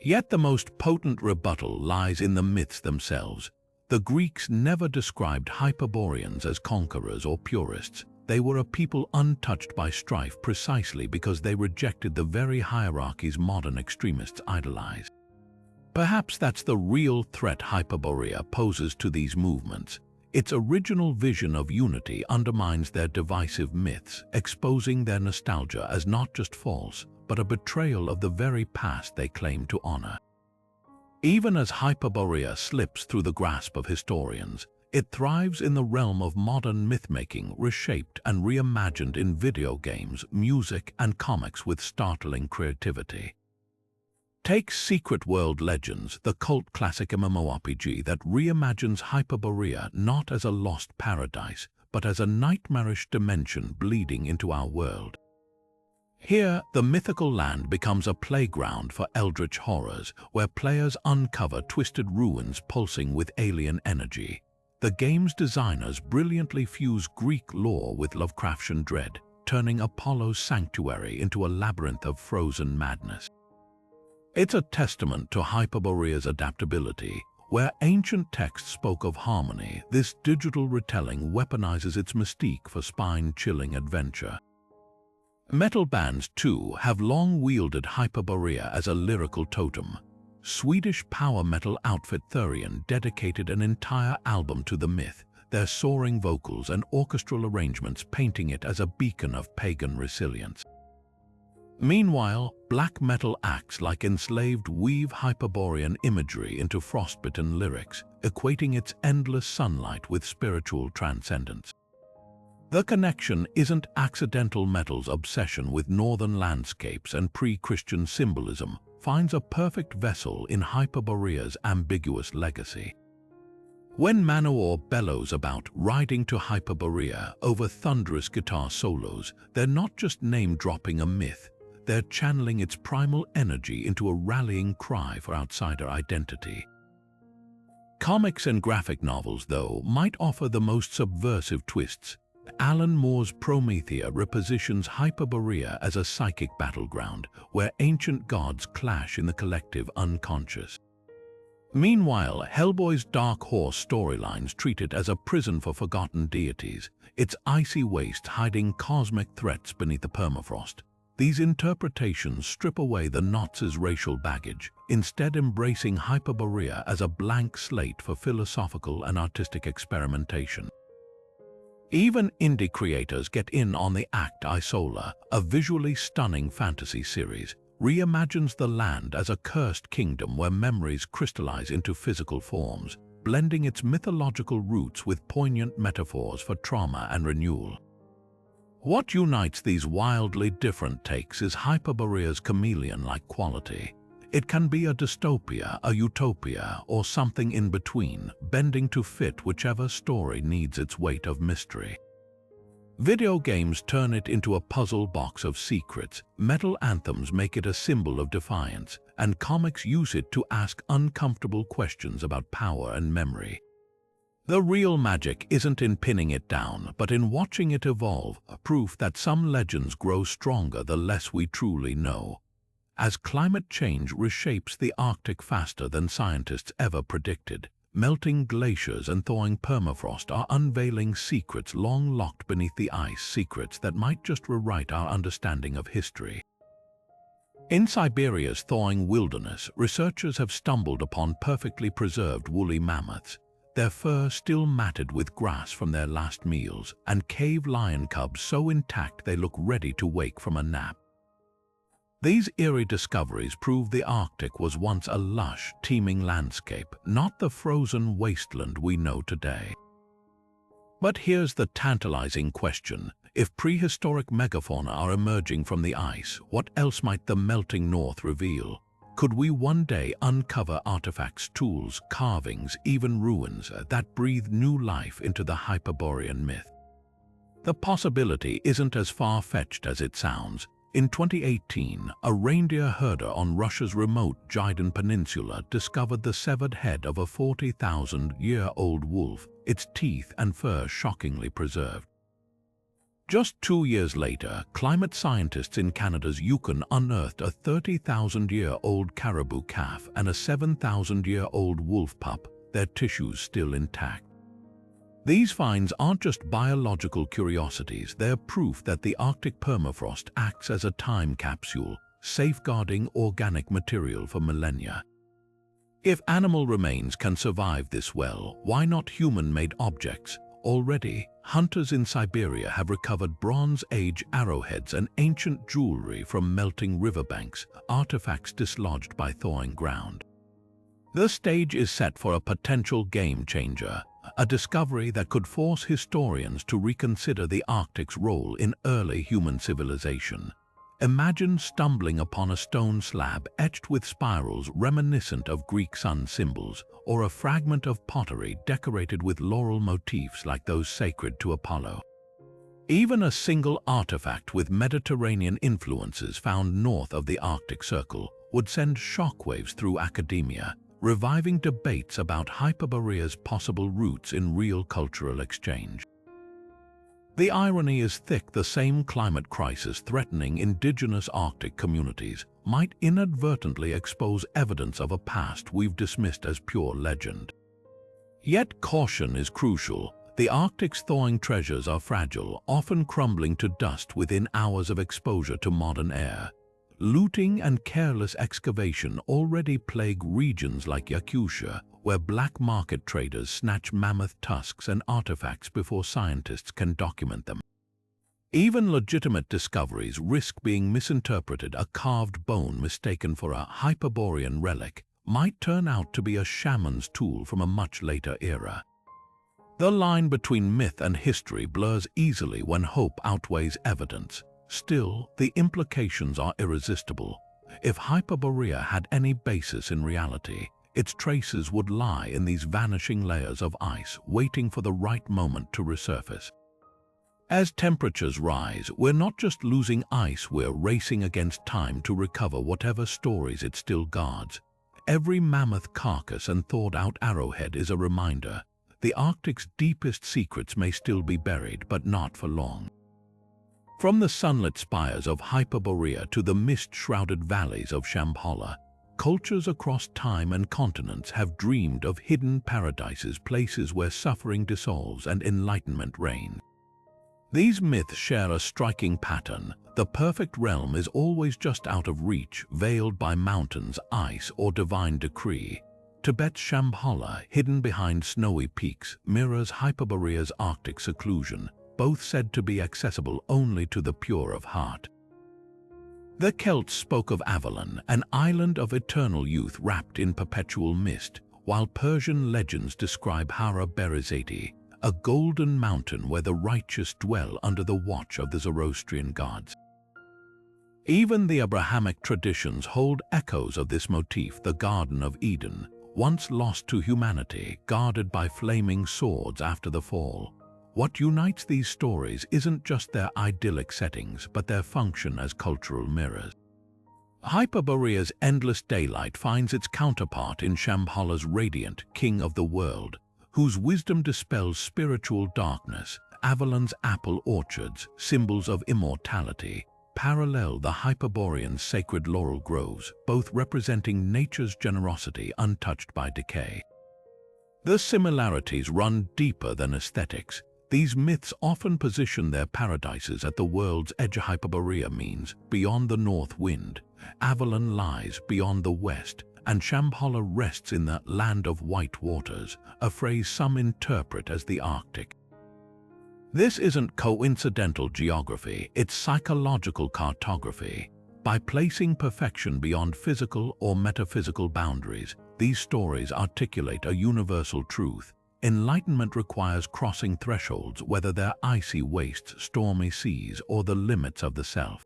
Yet the most potent rebuttal lies in the myths themselves. The Greeks never described Hyperboreans as conquerors or purists. They were a people untouched by strife precisely because they rejected the very hierarchies modern extremists idolize. Perhaps that's the real threat Hyperborea poses to these movements. Its original vision of unity undermines their divisive myths, exposing their nostalgia as not just false, but a betrayal of the very past they claim to honor. Even as Hyperborea slips through the grasp of historians, it thrives in the realm of modern mythmaking, reshaped and reimagined in video games, music, and comics with startling creativity. Take Secret World Legends, the cult classic MMORPG that reimagines Hyperborea not as a lost paradise, but as a nightmarish dimension bleeding into our world. Here, the mythical land becomes a playground for eldritch horrors, where players uncover twisted ruins pulsing with alien energy. The game's designers brilliantly fuse Greek lore with Lovecraftian dread, turning Apollo's sanctuary into a labyrinth of frozen madness. It's a testament to Hyperborea's adaptability. Where ancient texts spoke of harmony, this digital retelling weaponizes its mystique for spine-chilling adventure. Metal bands, too, have long wielded Hyperborea as a lyrical totem. Swedish power metal outfit Therion dedicated an entire album to the myth, their soaring vocals and orchestral arrangements painting it as a beacon of pagan resilience. Meanwhile, black metal acts like Enslaved weave Hyperborean imagery into frostbitten lyrics, equating its endless sunlight with spiritual transcendence. The connection isn't accidental. Metal's obsession with northern landscapes and pre-Christian symbolism finds a perfect vessel in Hyperborea's ambiguous legacy. When Manowar bellows about riding to Hyperborea over thunderous guitar solos, they're not just name-dropping a myth, they're channeling its primal energy into a rallying cry for outsider identity. Comics and graphic novels, though, might offer the most subversive twists. Alan Moore's Promethea repositions Hyperborea as a psychic battleground, where ancient gods clash in the collective unconscious. Meanwhile, Hellboy's Dark Horse storylines treat it as a prison for forgotten deities, its icy waste hiding cosmic threats beneath the permafrost. These interpretations strip away the Nazis' racial baggage, instead embracing Hyperborea as a blank slate for philosophical and artistic experimentation. Even indie creators get in on the act. Isola, a visually stunning fantasy series, reimagines the land as a cursed kingdom where memories crystallize into physical forms, blending its mythological roots with poignant metaphors for trauma and renewal. What unites these wildly different takes is Hyperborea's chameleon-like quality. It can be a dystopia, a utopia, or something in between, bending to fit whichever story needs its weight of mystery. Video games turn it into a puzzle box of secrets, metal anthems make it a symbol of defiance, and comics use it to ask uncomfortable questions about power and memory. The real magic isn't in pinning it down, but in watching it evolve, proof that some legends grow stronger the less we truly know. As climate change reshapes the Arctic faster than scientists ever predicted, melting glaciers and thawing permafrost are unveiling secrets long locked beneath the ice, secrets that might just rewrite our understanding of history. In Siberia's thawing wilderness, researchers have stumbled upon perfectly preserved woolly mammoths, their fur still matted with grass from their last meals, and cave lion cubs so intact they look ready to wake from a nap. These eerie discoveries prove the Arctic was once a lush, teeming landscape, not the frozen wasteland we know today. But here's the tantalizing question. If prehistoric megafauna are emerging from the ice, what else might the melting north reveal? Could we one day uncover artifacts, tools, carvings, even ruins that breathe new life into the Hyperborean myth? The possibility isn't as far-fetched as it sounds. In 2018, a reindeer herder on Russia's remote Jiden Peninsula discovered the severed head of a 40,000-year-old wolf, its teeth and fur shockingly preserved. Just 2 years later, climate scientists in Canada's Yukon unearthed a 30,000-year-old caribou calf and a 7,000-year-old wolf pup, their tissues still intact. These finds aren't just biological curiosities, they're proof that the Arctic permafrost acts as a time capsule, safeguarding organic material for millennia. If animal remains can survive this well, why not human-made objects? Already, hunters in Siberia have recovered Bronze Age arrowheads and ancient jewelry from melting riverbanks, artifacts dislodged by thawing ground. The stage is set for a potential game-changer, a discovery that could force historians to reconsider the Arctic's role in early human civilization. Imagine stumbling upon a stone slab etched with spirals reminiscent of Greek sun symbols, or a fragment of pottery decorated with laurel motifs like those sacred to Apollo. Even a single artifact with Mediterranean influences found north of the Arctic Circle would send shockwaves through academia, reviving debates about Hyperborea's possible roots in real cultural exchange. The irony is thick. The same climate crisis threatening indigenous Arctic communities might inadvertently expose evidence of a past we've dismissed as pure legend. Yet caution is crucial. The Arctic's thawing treasures are fragile, often crumbling to dust within hours of exposure to modern air. Looting and careless excavation already plague regions like Yakutia, where black market traders snatch mammoth tusks and artifacts before scientists can document them. Even legitimate discoveries risk being misinterpreted. A carved bone mistaken for a Hyperborean relic might turn out to be a shaman's tool from a much later era. The line between myth and history blurs easily when hope outweighs evidence. Still, the implications are irresistible. If Hyperborea had any basis in reality, its traces would lie in these vanishing layers of ice, waiting for the right moment to resurface. As temperatures rise, we're not just losing ice, we're racing against time to recover whatever stories it still guards. Every mammoth carcass and thawed-out arrowhead is a reminder. The Arctic's deepest secrets may still be buried, but not for long. From the sunlit spires of Hyperborea to the mist-shrouded valleys of Shambhala, cultures across time and continents have dreamed of hidden paradises, places where suffering dissolves and enlightenment reigns. These myths share a striking pattern. The perfect realm is always just out of reach, veiled by mountains, ice, or divine decree. Tibet's Shambhala, hidden behind snowy peaks, mirrors Hyperborea's Arctic seclusion, both said to be accessible only to the pure of heart. The Celts spoke of Avalon, an island of eternal youth wrapped in perpetual mist, while Persian legends describe Hyperboreas, a golden mountain where the righteous dwell under the watch of the Zoroastrian gods. Even the Abrahamic traditions hold echoes of this motif. The Garden of Eden, once lost to humanity, guarded by flaming swords after the fall. What unites these stories isn't just their idyllic settings, but their function as cultural mirrors. Hyperborea's endless daylight finds its counterpart in Shambhala's radiant king of the world, whose wisdom dispels spiritual darkness. Avalon's apple orchards, symbols of immortality, parallel the Hyperborean sacred laurel groves, both representing nature's generosity untouched by decay. The similarities run deeper than aesthetics. These myths often position their paradises at the world's edge. Hyperborea means beyond the north wind, Avalon lies beyond the west, and Shambhala rests in the land of white waters, a phrase some interpret as the Arctic. This isn't coincidental geography, it's psychological cartography. By placing perfection beyond physical or metaphysical boundaries, these stories articulate a universal truth. Enlightenment requires crossing thresholds, whether they're icy wastes, stormy seas, or the limits of the self.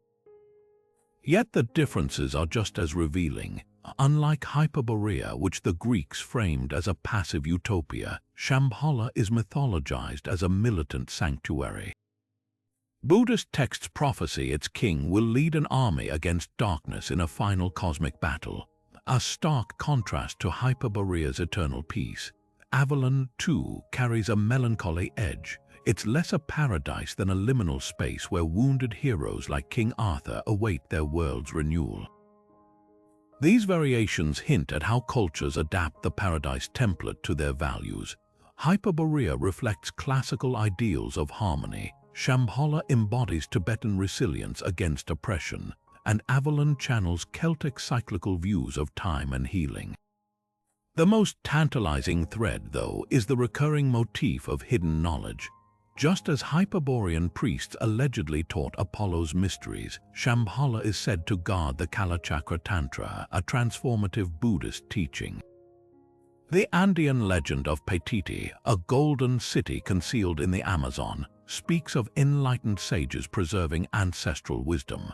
Yet the differences are just as revealing. Unlike Hyperborea, which the Greeks framed as a passive utopia, Shambhala is mythologized as a militant sanctuary. Buddhist texts prophesy its king will lead an army against darkness in a final cosmic battle, a stark contrast to Hyperborea's eternal peace. Avalon, too, carries a melancholy edge. It's less a paradise than a liminal space where wounded heroes like King Arthur await their world's renewal. These variations hint at how cultures adapt the paradise template to their values. Hyperborea reflects classical ideals of harmony, Shambhala embodies Tibetan resilience against oppression, and Avalon channels Celtic cyclical views of time and healing. The most tantalizing thread, though, is the recurring motif of hidden knowledge. Just as Hyperborean priests allegedly taught Apollo's mysteries, Shambhala is said to guard the Kalachakra Tantra, a transformative Buddhist teaching. The Andean legend of Paititi, a golden city concealed in the Amazon, speaks of enlightened sages preserving ancestral wisdom.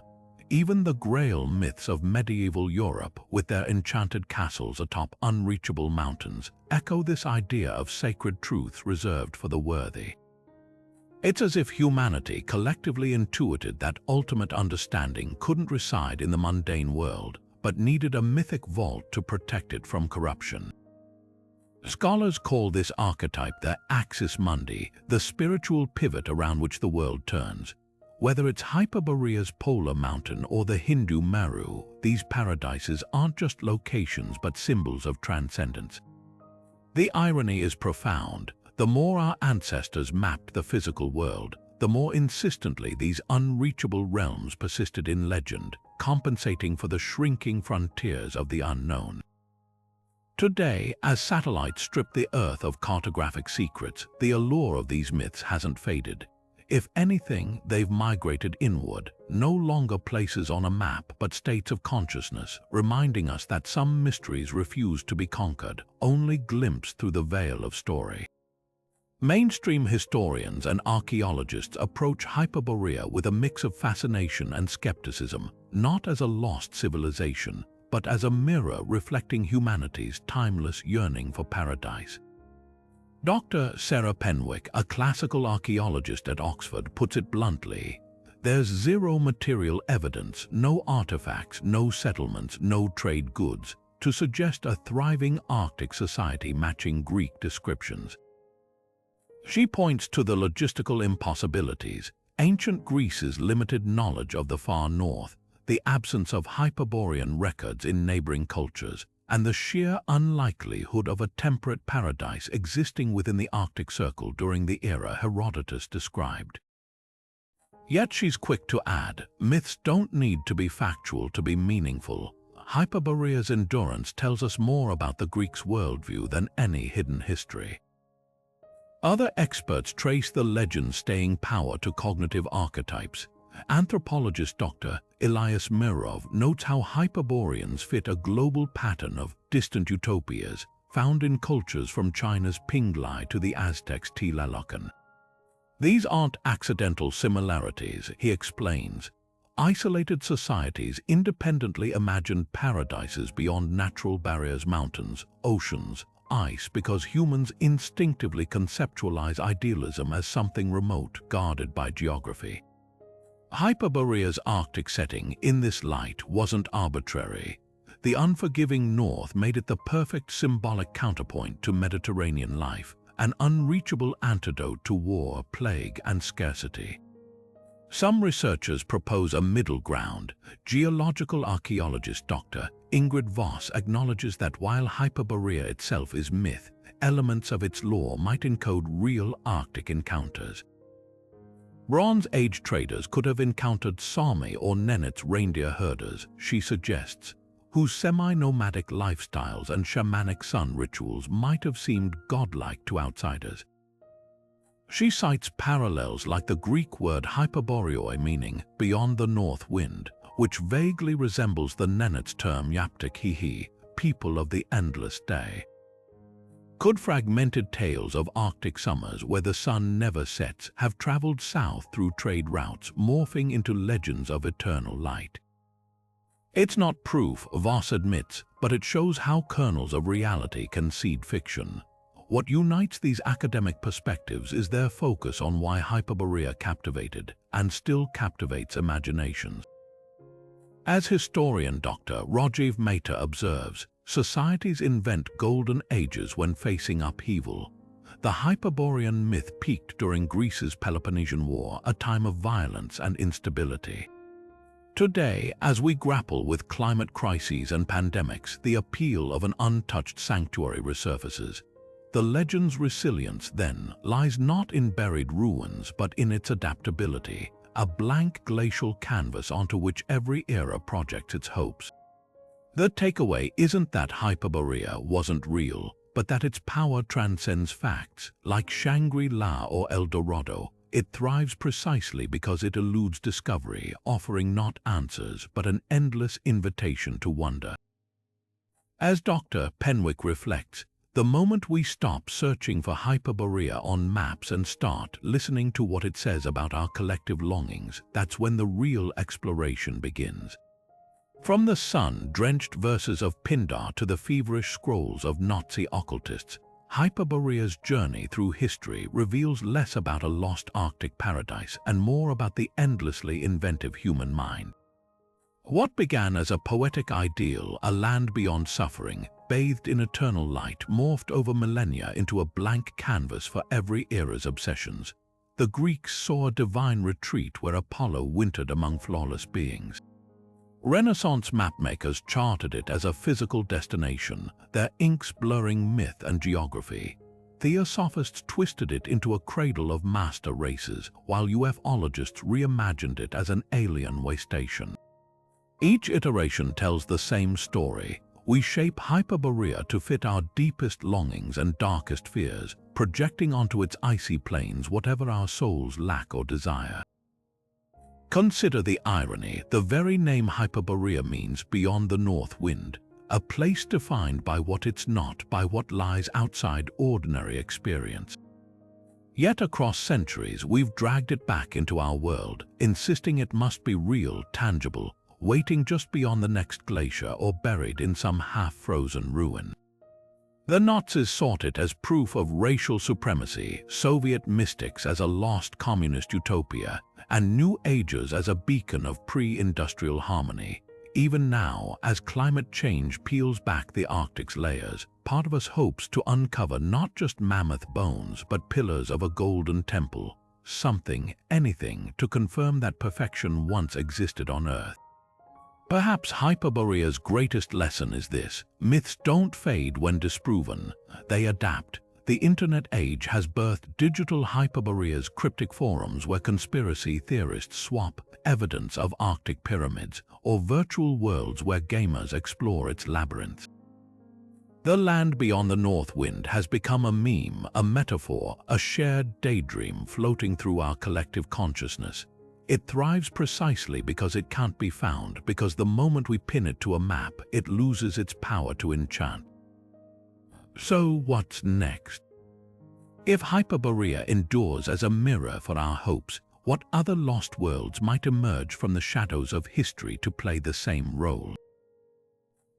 Even the Grail myths of medieval Europe, with their enchanted castles atop unreachable mountains, echo this idea of sacred truths reserved for the worthy. It's as if humanity collectively intuited that ultimate understanding couldn't reside in the mundane world, but needed a mythic vault to protect it from corruption. Scholars call this archetype the axis mundi, the spiritual pivot around which the world turns. Whether it's Hyperborea's polar mountain or the Hindu Meru, these paradises aren't just locations but symbols of transcendence. The irony is profound. The more our ancestors mapped the physical world, the more insistently these unreachable realms persisted in legend, compensating for the shrinking frontiers of the unknown. Today, as satellites strip the Earth of cartographic secrets, the allure of these myths hasn't faded. If anything, they've migrated inward, no longer places on a map but states of consciousness, reminding us that some mysteries refuse to be conquered, only glimpsed through the veil of story. Mainstream historians and archaeologists approach Hyperborea with a mix of fascination and skepticism, not as a lost civilization, but as a mirror reflecting humanity's timeless yearning for paradise. Dr. Sarah Penwick, a classical archaeologist at Oxford, puts it bluntly: there's zero material evidence, no artifacts, no settlements, no trade goods, to suggest a thriving Arctic society matching Greek descriptions. She points to the logistical impossibilities: ancient Greece's limited knowledge of the far north, the absence of Hyperborean records in neighboring cultures, and the sheer unlikelihood of a temperate paradise existing within the Arctic Circle during the era Herodotus described. Yet she's quick to add, myths don't need to be factual to be meaningful. Hyperborea's endurance tells us more about the Greeks' worldview than any hidden history. Other experts trace the legend's staying power to cognitive archetypes. Anthropologist Dr. Elias Mirov notes how Hyperboreans fit a global pattern of distant utopias found in cultures from China's Pinglai to the Aztecs' Tlalocan. These aren't accidental similarities, he explains. Isolated societies independently imagined paradises beyond natural barriers, mountains, oceans, ice, because humans instinctively conceptualize idealism as something remote, guarded by geography. Hyperborea's Arctic setting, in this light, wasn't arbitrary. The unforgiving north made it the perfect symbolic counterpoint to Mediterranean life, an unreachable antidote to war, plague, and scarcity. Some researchers propose a middle ground. Geological archaeologist Dr. Ingrid Voss acknowledges that while Hyperborea itself is myth, elements of its lore might encode real Arctic encounters. Bronze Age traders could have encountered Sami or Nenets reindeer herders, she suggests, whose semi-nomadic lifestyles and shamanic sun rituals might have seemed godlike to outsiders. She cites parallels like the Greek word hyperboreoi, meaning beyond the north wind, which vaguely resembles the Nenets term yaptik hihi, people of the endless day. Could fragmented tales of Arctic summers where the sun never sets have traveled south through trade routes, morphing into legends of eternal light? It's not proof, Voss admits, but it shows how kernels of reality can seed fiction. What unites these academic perspectives is their focus on why Hyperborea captivated and still captivates imaginations. As historian Dr. Rajiv Mehta observes, societies invent golden ages when facing upheaval. The Hyperborean myth peaked during Greece's Peloponnesian War, a time of violence and instability. Today, as we grapple with climate crises and pandemics, the appeal of an untouched sanctuary resurfaces. The legend's resilience, then, lies not in buried ruins but in its adaptability, a blank glacial canvas onto which every era projects its hopes. The takeaway isn't that Hyperborea wasn't real, but that its power transcends facts. Like Shangri-La or El Dorado, it thrives precisely because it eludes discovery, offering not answers but an endless invitation to wonder. As Dr. Penwick reflects, the moment we stop searching for Hyperborea on maps and start listening to what it says about our collective longings, that's when the real exploration begins. From the sun-drenched verses of Pindar to the feverish scrolls of Nazi occultists, Hyperborea's journey through history reveals less about a lost Arctic paradise and more about the endlessly inventive human mind. What began as a poetic ideal, a land beyond suffering, bathed in eternal light, morphed over millennia into a blank canvas for every era's obsessions. The Greeks saw a divine retreat where Apollo wintered among flawless beings. Renaissance mapmakers charted it as a physical destination, their inks blurring myth and geography. Theosophists twisted it into a cradle of master races, while ufologists reimagined it as an alien way station. Each iteration tells the same story. We shape Hyperborea to fit our deepest longings and darkest fears, projecting onto its icy plains whatever our souls lack or desire. Consider the irony. The very name Hyperborea means beyond the north wind, a place defined by what it's not, by what lies outside ordinary experience. Yet across centuries, we've dragged it back into our world, insisting it must be real, tangible, waiting just beyond the next glacier or buried in some half-frozen ruin. The Nazis sought it as proof of racial supremacy, Soviet mystics as a lost communist utopia, and New Agers as a beacon of pre-industrial harmony. Even now, as climate change peels back the Arctic's layers, part of us hopes to uncover not just mammoth bones but pillars of a golden temple, something, anything, to confirm that perfection once existed on Earth. Perhaps Hyperborea's greatest lesson is this: myths don't fade when disproven, they adapt. The internet age has birthed digital Hyperboreas, cryptic forums where conspiracy theorists swap evidence of Arctic pyramids, or virtual worlds where gamers explore its labyrinths. The land beyond the north wind has become a meme, a metaphor, a shared daydream floating through our collective consciousness. It thrives precisely because it can't be found, because the moment we pin it to a map, it loses its power to enchant. So what's next? If Hyperborea endures as a mirror for our hopes, what other lost worlds might emerge from the shadows of history to play the same role?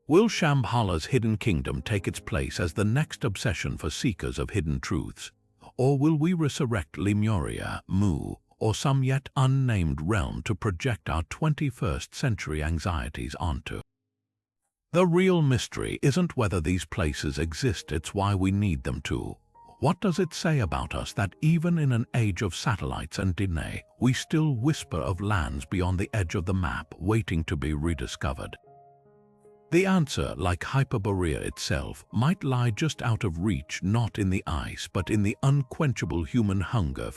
Will Shambhala's hidden kingdom take its place as the next obsession for seekers of hidden truths? Or will we resurrect Lemuria, Mu, or some yet unnamed realm to project our 21st century anxieties onto? The real mystery isn't whether these places exist, it's why we need them to. What does it say about us that even in an age of satellites and DNA, we still whisper of lands beyond the edge of the map waiting to be rediscovered? The answer, like Hyperborea itself, might lie just out of reach, not in the ice, but in the unquenchable human hunger